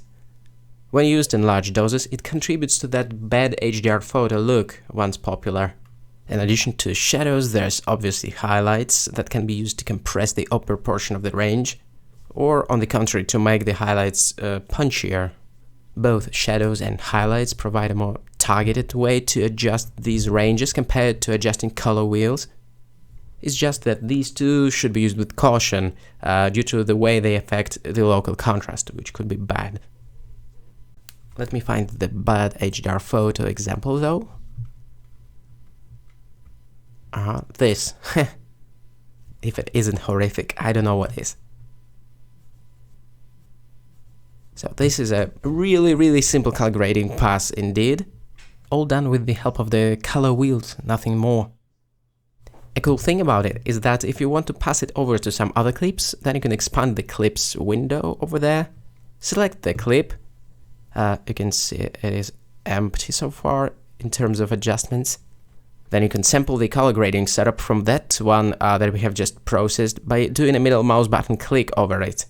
When used in large doses, it contributes to that bad HDR photo look once popular. In addition to shadows, there's obviously highlights that can be used to compress the upper portion of the range, or on the contrary, to make the highlights punchier. Both shadows and highlights provide a more targeted way to adjust these ranges compared to adjusting color wheels. It's just that these two should be used with caution due to the way they affect the local contrast, which could be bad. Let me find the bad HDR photo example though. This. If it isn't horrific, I don't know what is. So this is a really simple color grading pass indeed, all done with the help of the color wheels, nothing more. A cool thing about it is that if you want to pass it over to some other clips, then you can expand the clips window over there, select the clip. You can see it is empty so far in terms of adjustments. Then you can sample the color grading setup from that one that we have just processed by doing a middle mouse button click over it.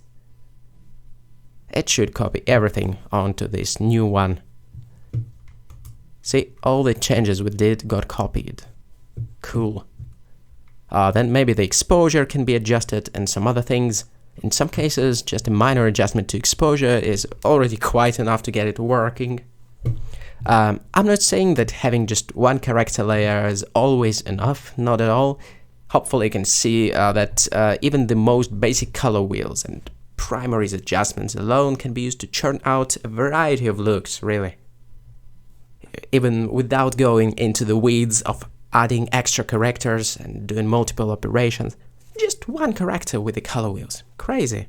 It should copy everything onto this new one. See, all the changes we did got copied. Cool. Then maybe the exposure can be adjusted and some other things. In some cases, just a minor adjustment to exposure is already quite enough to get it working. I'm not saying that having just one character layer is always enough, not at all. Hopefully you can see that even the most basic color wheels and primaries adjustments alone can be used to churn out a variety of looks, really. Even without going into the weeds of adding extra characters and doing multiple operations. Just one character with the color wheels. Crazy.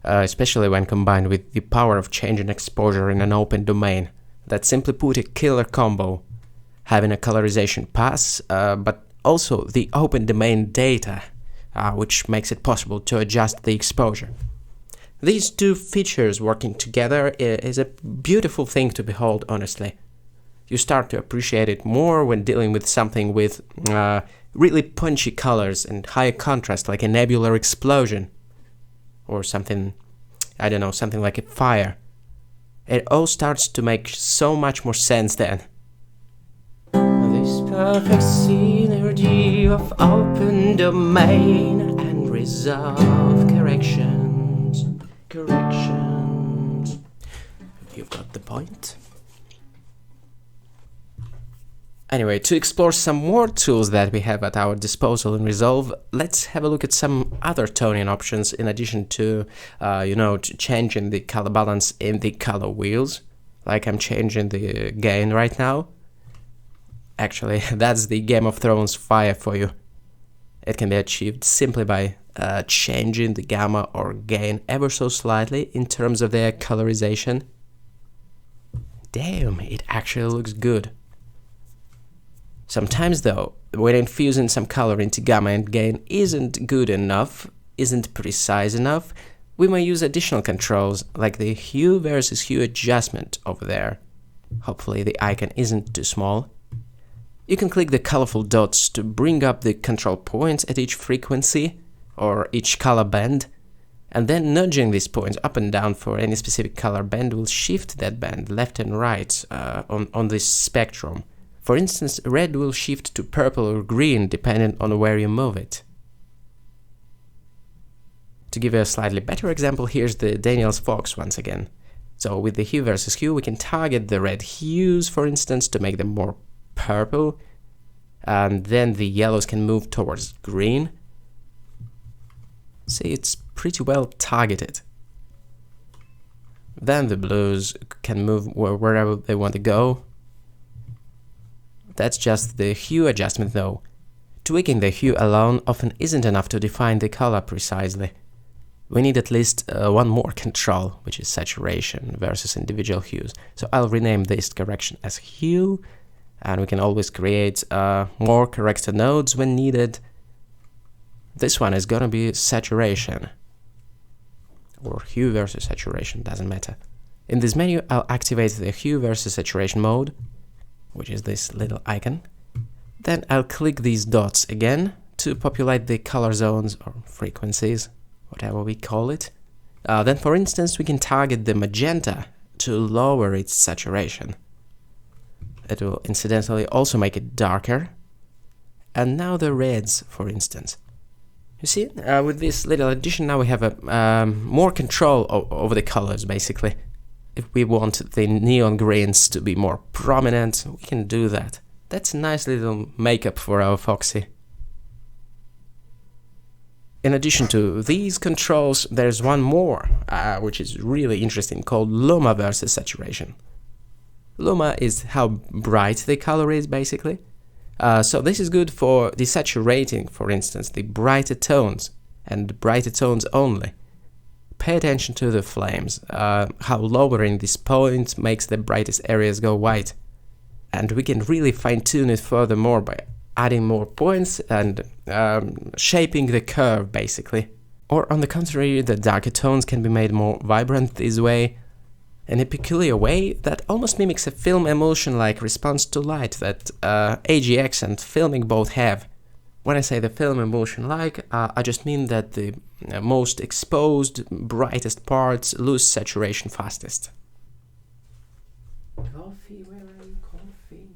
Especially when combined with the power of changing exposure in an open domain. That's simply put a killer combo. Having a colorization pass, but also the open domain data, which makes it possible to adjust the exposure. These two features working together is a beautiful thing to behold, honestly. You start to appreciate it more when dealing with something with really punchy colors and high contrast, like a nebular explosion. Or something, I don't know, something like a fire. It all starts to make so much more sense then. This perfect synergy of open domain and resolve corrections. You've got the point. Anyway, to explore some more tools that we have at our disposal in Resolve, let's have a look at some other toning options in addition to, changing the color balance in the color wheels, like I'm changing the gain right now. Actually, that's the Game of Thrones fire for you. It can be achieved simply by changing the gamma or gain ever so slightly in terms of their colorization. Damn, it actually looks good. Sometimes though, when infusing some color into gamma and gain isn't good enough, isn't precise enough, we may use additional controls like the hue versus hue adjustment over there. Hopefully the icon isn't too small. You can click the colorful dots to bring up the control points at each frequency or each color band, and then nudging these points up and down for any specific color band will shift that band left and right on this spectrum. For instance, red will shift to purple or green depending on where you move it. To give you a slightly better example, here's the Daniels Fox once again. So with the hue versus hue, we can target the red hues, for instance, to make them more purple, and then the yellows can move towards green. See, it's pretty well targeted. Then the blues can move wherever they want to go. That's just the hue adjustment though. Tweaking the hue alone often isn't enough to define the color precisely. We need at least one more control, which is saturation versus individual hues. So I'll rename this correction as hue, and we can always create more corrector nodes when needed. This one is gonna be saturation, or hue versus saturation, doesn't matter. In this menu, I'll activate the hue versus saturation mode, which is this little icon. Then I'll click these dots again to populate the color zones or frequencies, whatever we call it. Then, for instance, we can target the magenta to lower its saturation. It will incidentally also make it darker. And now the reds, for instance. You see, with this little addition, now we have a more control over the colors, basically. If we want the neon greens to be more prominent, we can do that. That's a nice little makeup for our Foxy. In addition to these controls, there's one more, which is really interesting, called Luma versus saturation. Luma is how bright the color is, basically. So this is good for desaturating, for instance, the brighter tones, and brighter tones only. Pay attention to the flames, how lowering this point makes the brightest areas go white. And we can really fine-tune it furthermore by adding more points and shaping the curve, basically. Or on the contrary, the darker tones can be made more vibrant this way, in a peculiar way that almost mimics a film emulsion-like response to light that AGX and filming both have. When I say the film emulsion-like, I just mean that the most exposed, brightest parts lose saturation fastest. Coffee, where are you, coffee?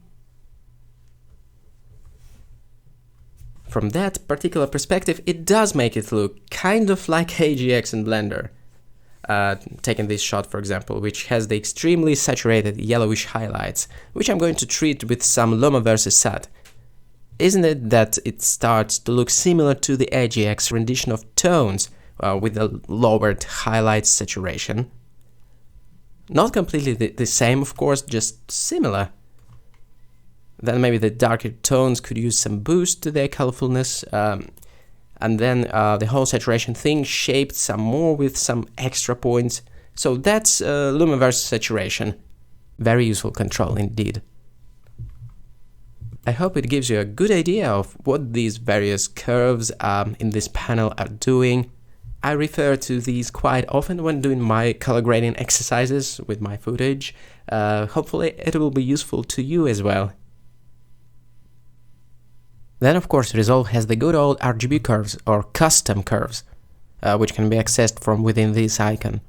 From that particular perspective, it does make it look kind of like AGX in Blender. Taking this shot, for example, which has the extremely saturated yellowish highlights, which I'm going to treat with some Luma versus Sat. Isn't it that it starts to look similar to the AGX rendition of tones with a lowered highlight saturation? Not completely the same, of course, just similar. Then maybe the darker tones could use some boost to their colorfulness, and then the whole saturation thing shaped some more with some extra points. So that's Luma versus saturation. Very useful control indeed. I hope it gives you a good idea of what these various curves in this panel are doing. I refer to these quite often when doing my color grading exercises with my footage. Hopefully it will be useful to you as well. Then of course Resolve has the good old RGB curves or custom curves, which can be accessed from within this icon.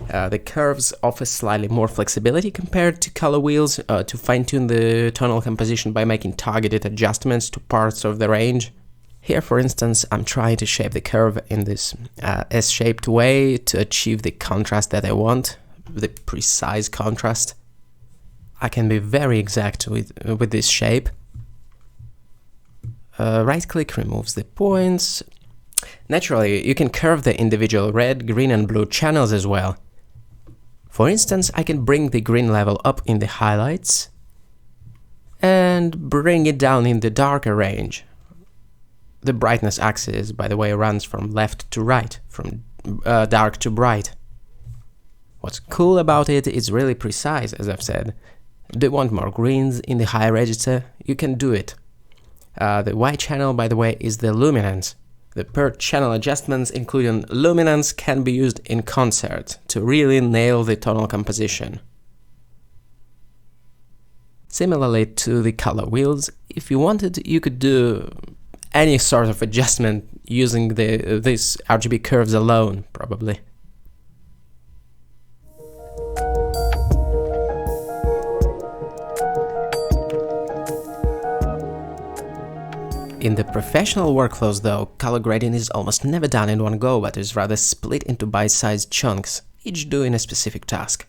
The curves offer slightly more flexibility compared to color wheels to fine-tune the tonal composition by making targeted adjustments to parts of the range. Here, for instance, I'm trying to shape the curve in this S-shaped way to achieve the contrast that I want, the precise contrast. I can be very exact with this shape. Right-click removes the points. Naturally, you can curve the individual red, green and blue channels as well. For instance, I can bring the green level up in the highlights and and bring it down in the darker range. The brightness axis, by the way, runs from left to right, from dark to bright. What's cool about it is really precise, as I've said. Do you want more greens in the high register? You can do it. The white channel, by the way, is the luminance. The per channel adjustments, including luminance, can be used in concert to really nail the tonal composition. Similarly to the color wheels, if you wanted, you could do any sort of adjustment using these RGB curves alone, probably. In the professional workflows though, color grading is almost never done in one go, but is rather split into bite-sized chunks, each doing a specific task.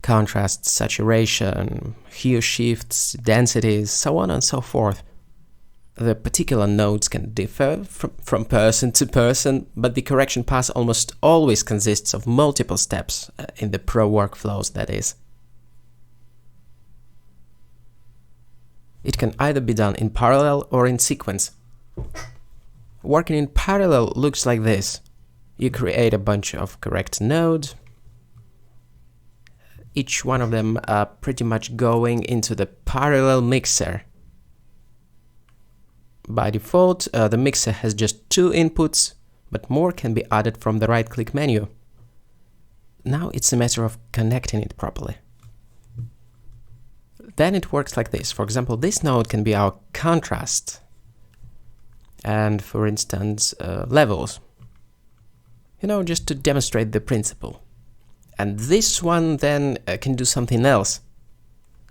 Contrast, saturation, hue shifts, densities, so on and so forth. The particular nodes can differ from person to person, but the correction pass almost always consists of multiple steps, in the pro workflows that is. It can either be done in parallel or in sequence. Working in parallel looks like this. You create a bunch of correct nodes, each one of them pretty much going into the parallel mixer. By default, the mixer has just 2 inputs, but more can be added from the right-click menu. Now it's a matter of connecting it properly. Then it works like this. For example, this node can be our contrast and, for instance, levels. You know, just to demonstrate the principle. And this one then can do something else,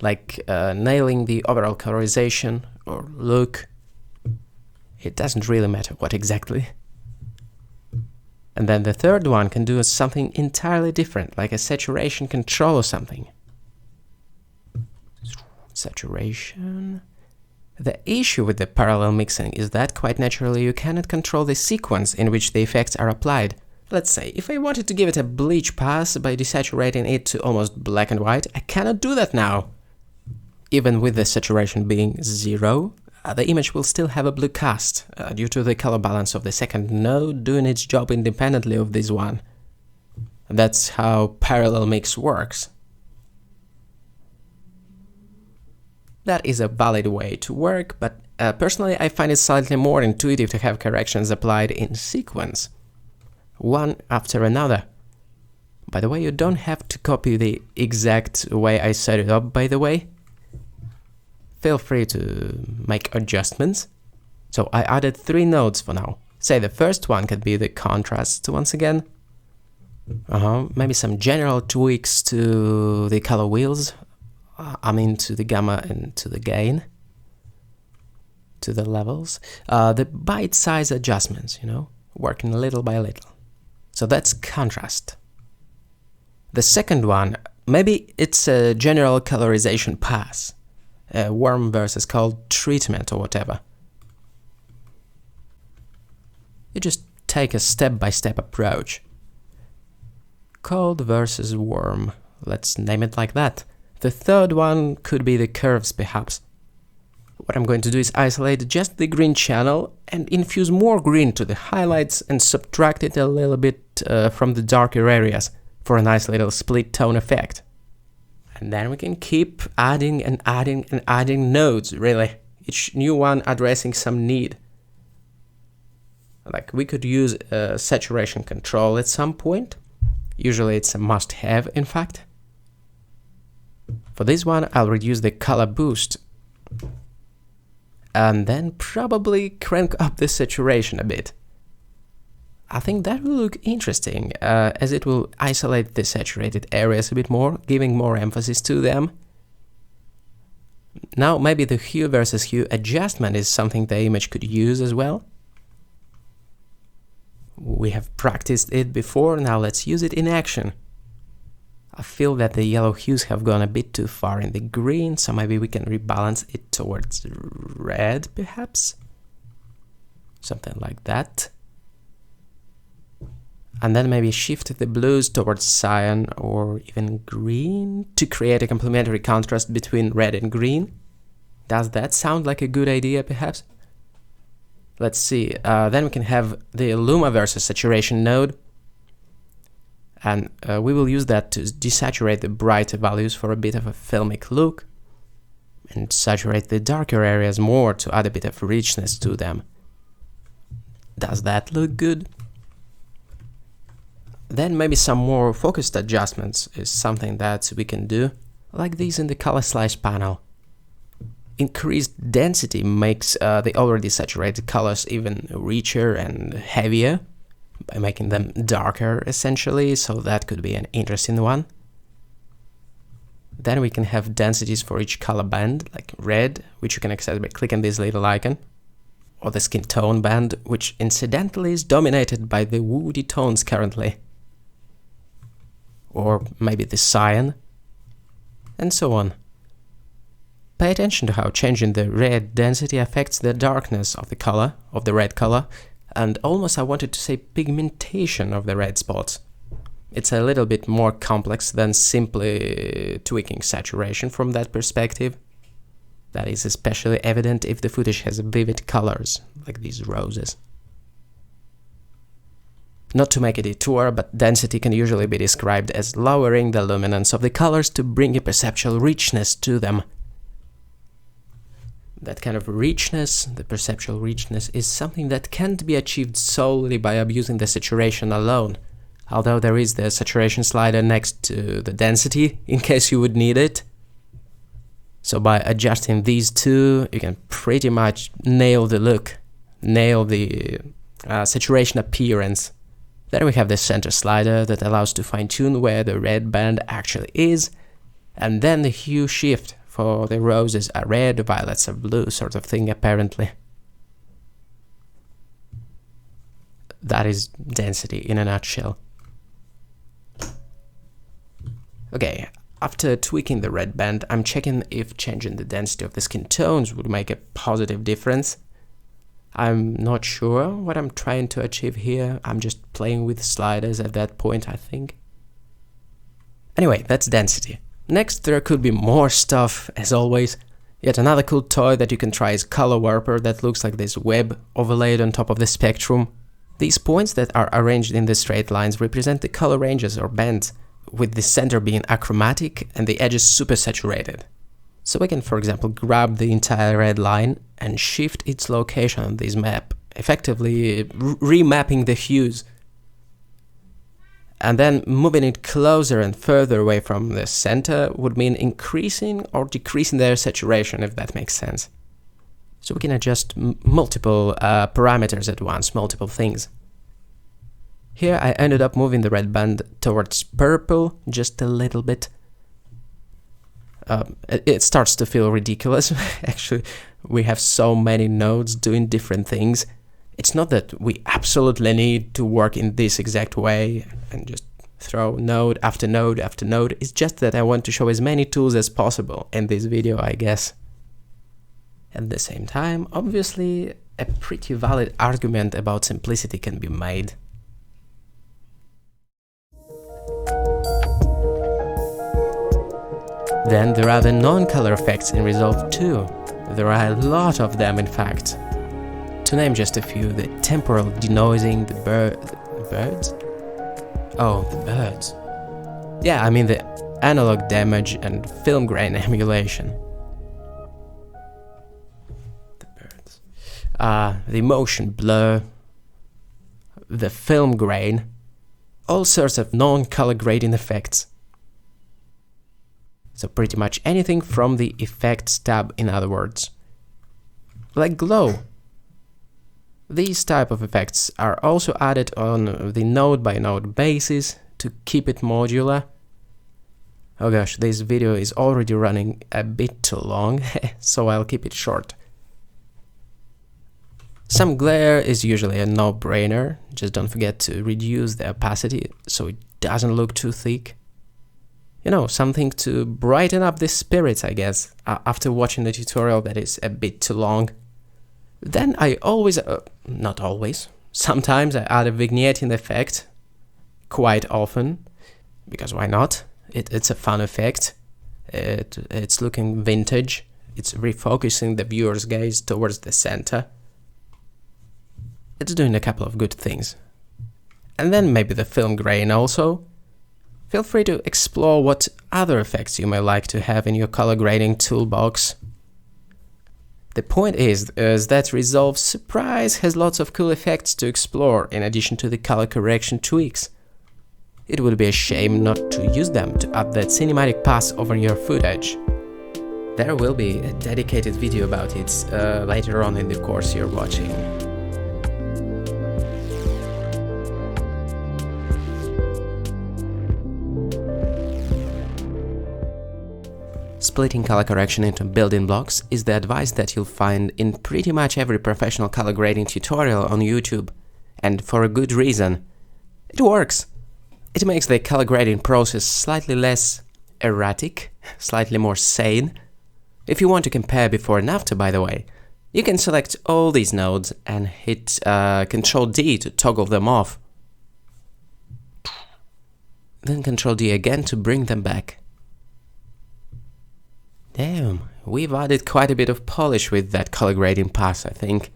like nailing the overall colorization or look. It doesn't really matter what exactly. And then the third one can do something entirely different, like a saturation control or something. Saturation. The issue with the parallel mixing is that, quite naturally, you cannot control the sequence in which the effects are applied. Let's say, if I wanted to give it a bleach pass by desaturating it to almost black and white, I cannot do that now. Even with the saturation being 0, the image will still have a blue cast, due to the color balance of the second node doing its job independently of this one. That's how parallel mix works. That is a valid way to work, but personally I find it slightly more intuitive to have corrections applied in sequence, one after another. By the way, you don't have to copy the exact way I set it up, by the way. Feel free to make adjustments. So I added 3 nodes for now. Say the first one could be the contrast once again. Maybe some general tweaks to the color wheels. To the gamma and to the gain, to the levels. The bite-size adjustments, you know, working little by little. So that's contrast. The second one, maybe it's a general colorization pass, a warm versus cold treatment or whatever. You just take a step-by-step approach. Cold versus warm, let's name it like that. The third one could be the curves, perhaps. What I'm going to do is isolate just the green channel and infuse more green to the highlights and subtract it a little bit from the darker areas for a nice little split tone effect. And then we can keep adding and adding and adding nodes, really, each new one addressing some need. Like we could use a saturation control at some point. Usually it's a must-have, in fact. For this one, I'll reduce the color boost and then probably crank up the saturation a bit. I think that will look interesting, as it will isolate the saturated areas a bit more, giving more emphasis to them. Now, maybe the hue versus hue adjustment is something the image could use as well. We have practiced it before, now let's use it in action. I feel that the yellow hues have gone a bit too far in the green, so maybe we can rebalance it towards red, perhaps? Something like that. And then maybe shift the blues towards cyan or even green to create a complementary contrast between red and green. Does that sound like a good idea, perhaps? Let's see, then we can have the Luma versus saturation node, and we will use that to desaturate the brighter values for a bit of a filmic look, and saturate the darker areas more to add a bit of richness to them. Does that look good? Then maybe some more focused adjustments is something that we can do, like these in the color slice panel. Increased density makes the already saturated colors even richer and heavier, by making them darker essentially, so that could be an interesting one. Then we can have densities for each color band, like red, which you can access by clicking this little icon, or the skin tone band, which incidentally is dominated by the woody tones currently, or maybe the cyan, and so on. Pay attention to how changing the red density affects the darkness of the color, of the red color, and almost I wanted to say pigmentation of the red spots. It's a little bit more complex than simply tweaking saturation from that perspective. That is especially evident if the footage has vivid colors, like these roses. Not to make a detour, but density can usually be described as lowering the luminance of the colors to bring a perceptual richness to them. That kind of richness, the perceptual richness, is something that can't be achieved solely by abusing the saturation alone, although there is the saturation slider next to the density, in case you would need it. So by adjusting these two, you can pretty much nail the look, nail the saturation appearance. Then we have the center slider that allows to fine-tune where the red band actually is, and then the hue shift for the roses are red, violets are blue, sort of thing apparently. That is density in a nutshell. Okay, after tweaking the red band, I'm checking if changing the density of the skin tones would make a positive difference. I'm not sure what I'm trying to achieve here, I'm just playing with sliders at that point, I think. Anyway, that's density. Next, there could be more stuff, as always. Yet another cool toy that you can try is Color Warper, that looks like this web overlaid on top of the spectrum. These points that are arranged in the straight lines represent the color ranges or bands, with the center being achromatic and the edges supersaturated. So we can, for example, grab the entire red line and shift its location on this map, effectively remapping the hues. And then moving it closer and further away from the center would mean increasing or decreasing their saturation, if that makes sense. So we can adjust multiple parameters at once, multiple things. Here I ended up moving the red band towards purple just a little bit. It starts to feel ridiculous. Actually, we have so many nodes doing different things. It's not that we absolutely need to work in this exact way and just throw node after node after node. It's just that I want to show as many tools as possible in this video, I guess. At the same time, obviously, a pretty valid argument about simplicity can be made. Then there are the non-color effects in Resolve 2. There are a lot of them, in fact. To name just a few, the temporal denoising, the birds? Oh, the birds. Yeah, I mean the analog damage and film grain emulation. The birds. The motion blur, the film grain, all sorts of non-color grading effects. So pretty much anything from the Effects tab, in other words. Like glow. These type of effects are also added on the node-by-node basis to keep it modular. Oh gosh, this video is already running a bit too long, so I'll keep it short. Some glare is usually a no-brainer, just don't forget to reduce the opacity so it doesn't look too thick. You know, something to brighten up the spirits, I guess, after watching the tutorial that is a bit too long. Then I always, not always, sometimes I add a vignetting effect, quite often, because why not? It's a fun effect, it's looking vintage, it's refocusing the viewer's gaze towards the center. It's doing a couple of good things. And then maybe the film grain also. Feel free to explore what other effects you may like to have in your color grading toolbox. The point is that Resolve Surprise has lots of cool effects to explore in addition to the color correction tweaks. It would be a shame not to use them to add that cinematic pass over your footage. There will be a dedicated video about it later on in the course you're watching. Splitting color correction into building blocks is the advice that you'll find in pretty much every professional color grading tutorial on YouTube, and for a good reason. It works! It makes the color grading process slightly less erratic, slightly more sane. If you want to compare before and after, by the way, you can select all these nodes and hit Ctrl D to toggle them off. Then Ctrl D again to bring them back. Damn, we've added quite a bit of polish with that color grading pass, I think.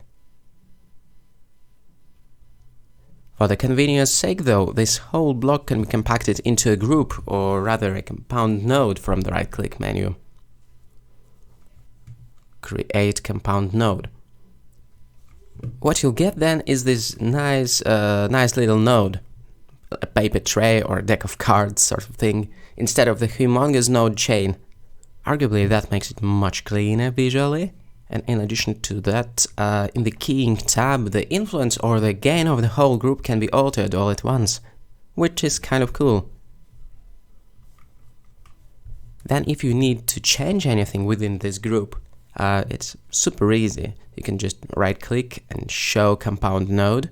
For the convenience sake though, this whole block can be compacted into a group, or rather a compound node from the right-click menu. Create compound node. What you'll get then is this nice little node, a paper tray or a deck of cards sort of thing, instead of the humongous node chain. Arguably that makes it much cleaner visually, and in addition to that, in the keying tab, the influence or the gain of the whole group can be altered all at once, which is kind of cool. Then if you need to change anything within this group, it's super easy. You can just right-click and show compound node,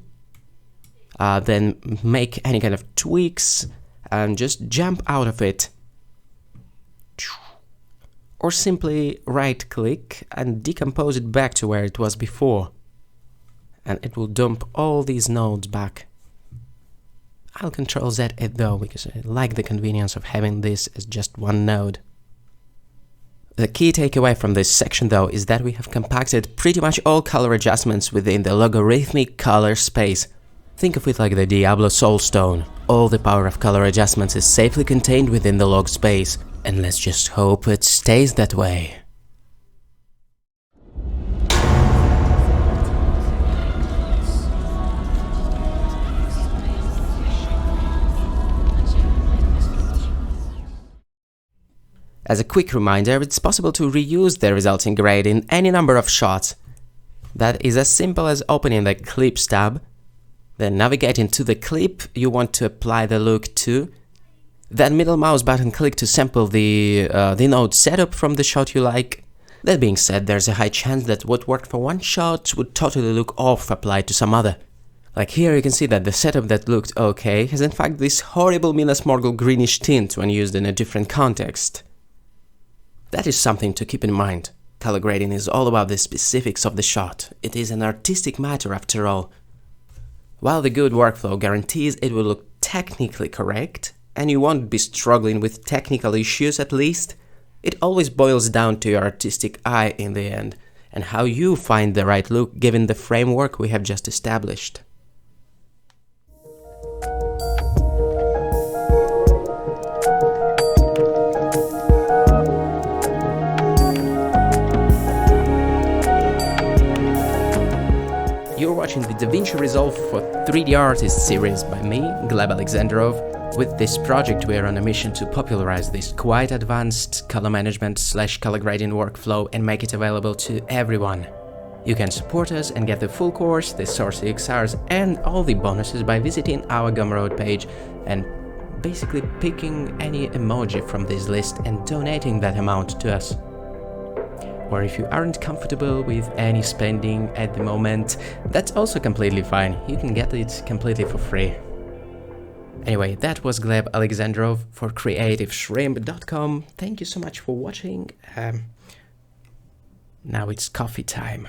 then make any kind of tweaks and just jump out of it. Or simply right-click and decompose it back to where it was before, and it will dump all these nodes back. I'll Ctrl Z it though, because I like the convenience of having this as just one node. The key takeaway from this section though is that we have compacted pretty much all color adjustments within the logarithmic color space. Think of it like the Diablo Soulstone. All the power of color adjustments is safely contained within the log space. And let's just hope it stays that way. As a quick reminder, it's possible to reuse the resulting grade in any number of shots. That is as simple as opening the Clips tab, then navigating to the clip you want to apply the look to, then middle mouse button click to sample the node setup from the shot you like. That being said, there's a high chance that what worked for one shot would totally look off applied to some other. Like here you can see that the setup that looked okay has in fact this horrible Minas Morgul greenish tint when used in a different context. That is something to keep in mind. Color grading is all about the specifics of the shot. It is an artistic matter after all. While the good workflow guarantees it will look technically correct, and you won't be struggling with technical issues at least, it always boils down to your artistic eye in the end, and how you find the right look given the framework we have just established. You're watching the DaVinci Resolve for 3D Artist series by me, Gleb Alexandrov. With this project, we are on a mission to popularize this quite advanced color management / color grading workflow and make it available to everyone. You can support us and get the full course, the source EXRs and all the bonuses by visiting our Gumroad page and basically picking any emoji from this list and donating that amount to us. Or if you aren't comfortable with any spending at the moment, that's also completely fine. You can get it completely for free. Anyway, that was Gleb Alexandrov for CreativeShrimp.com. Thank you so much for watching. Now it's coffee time.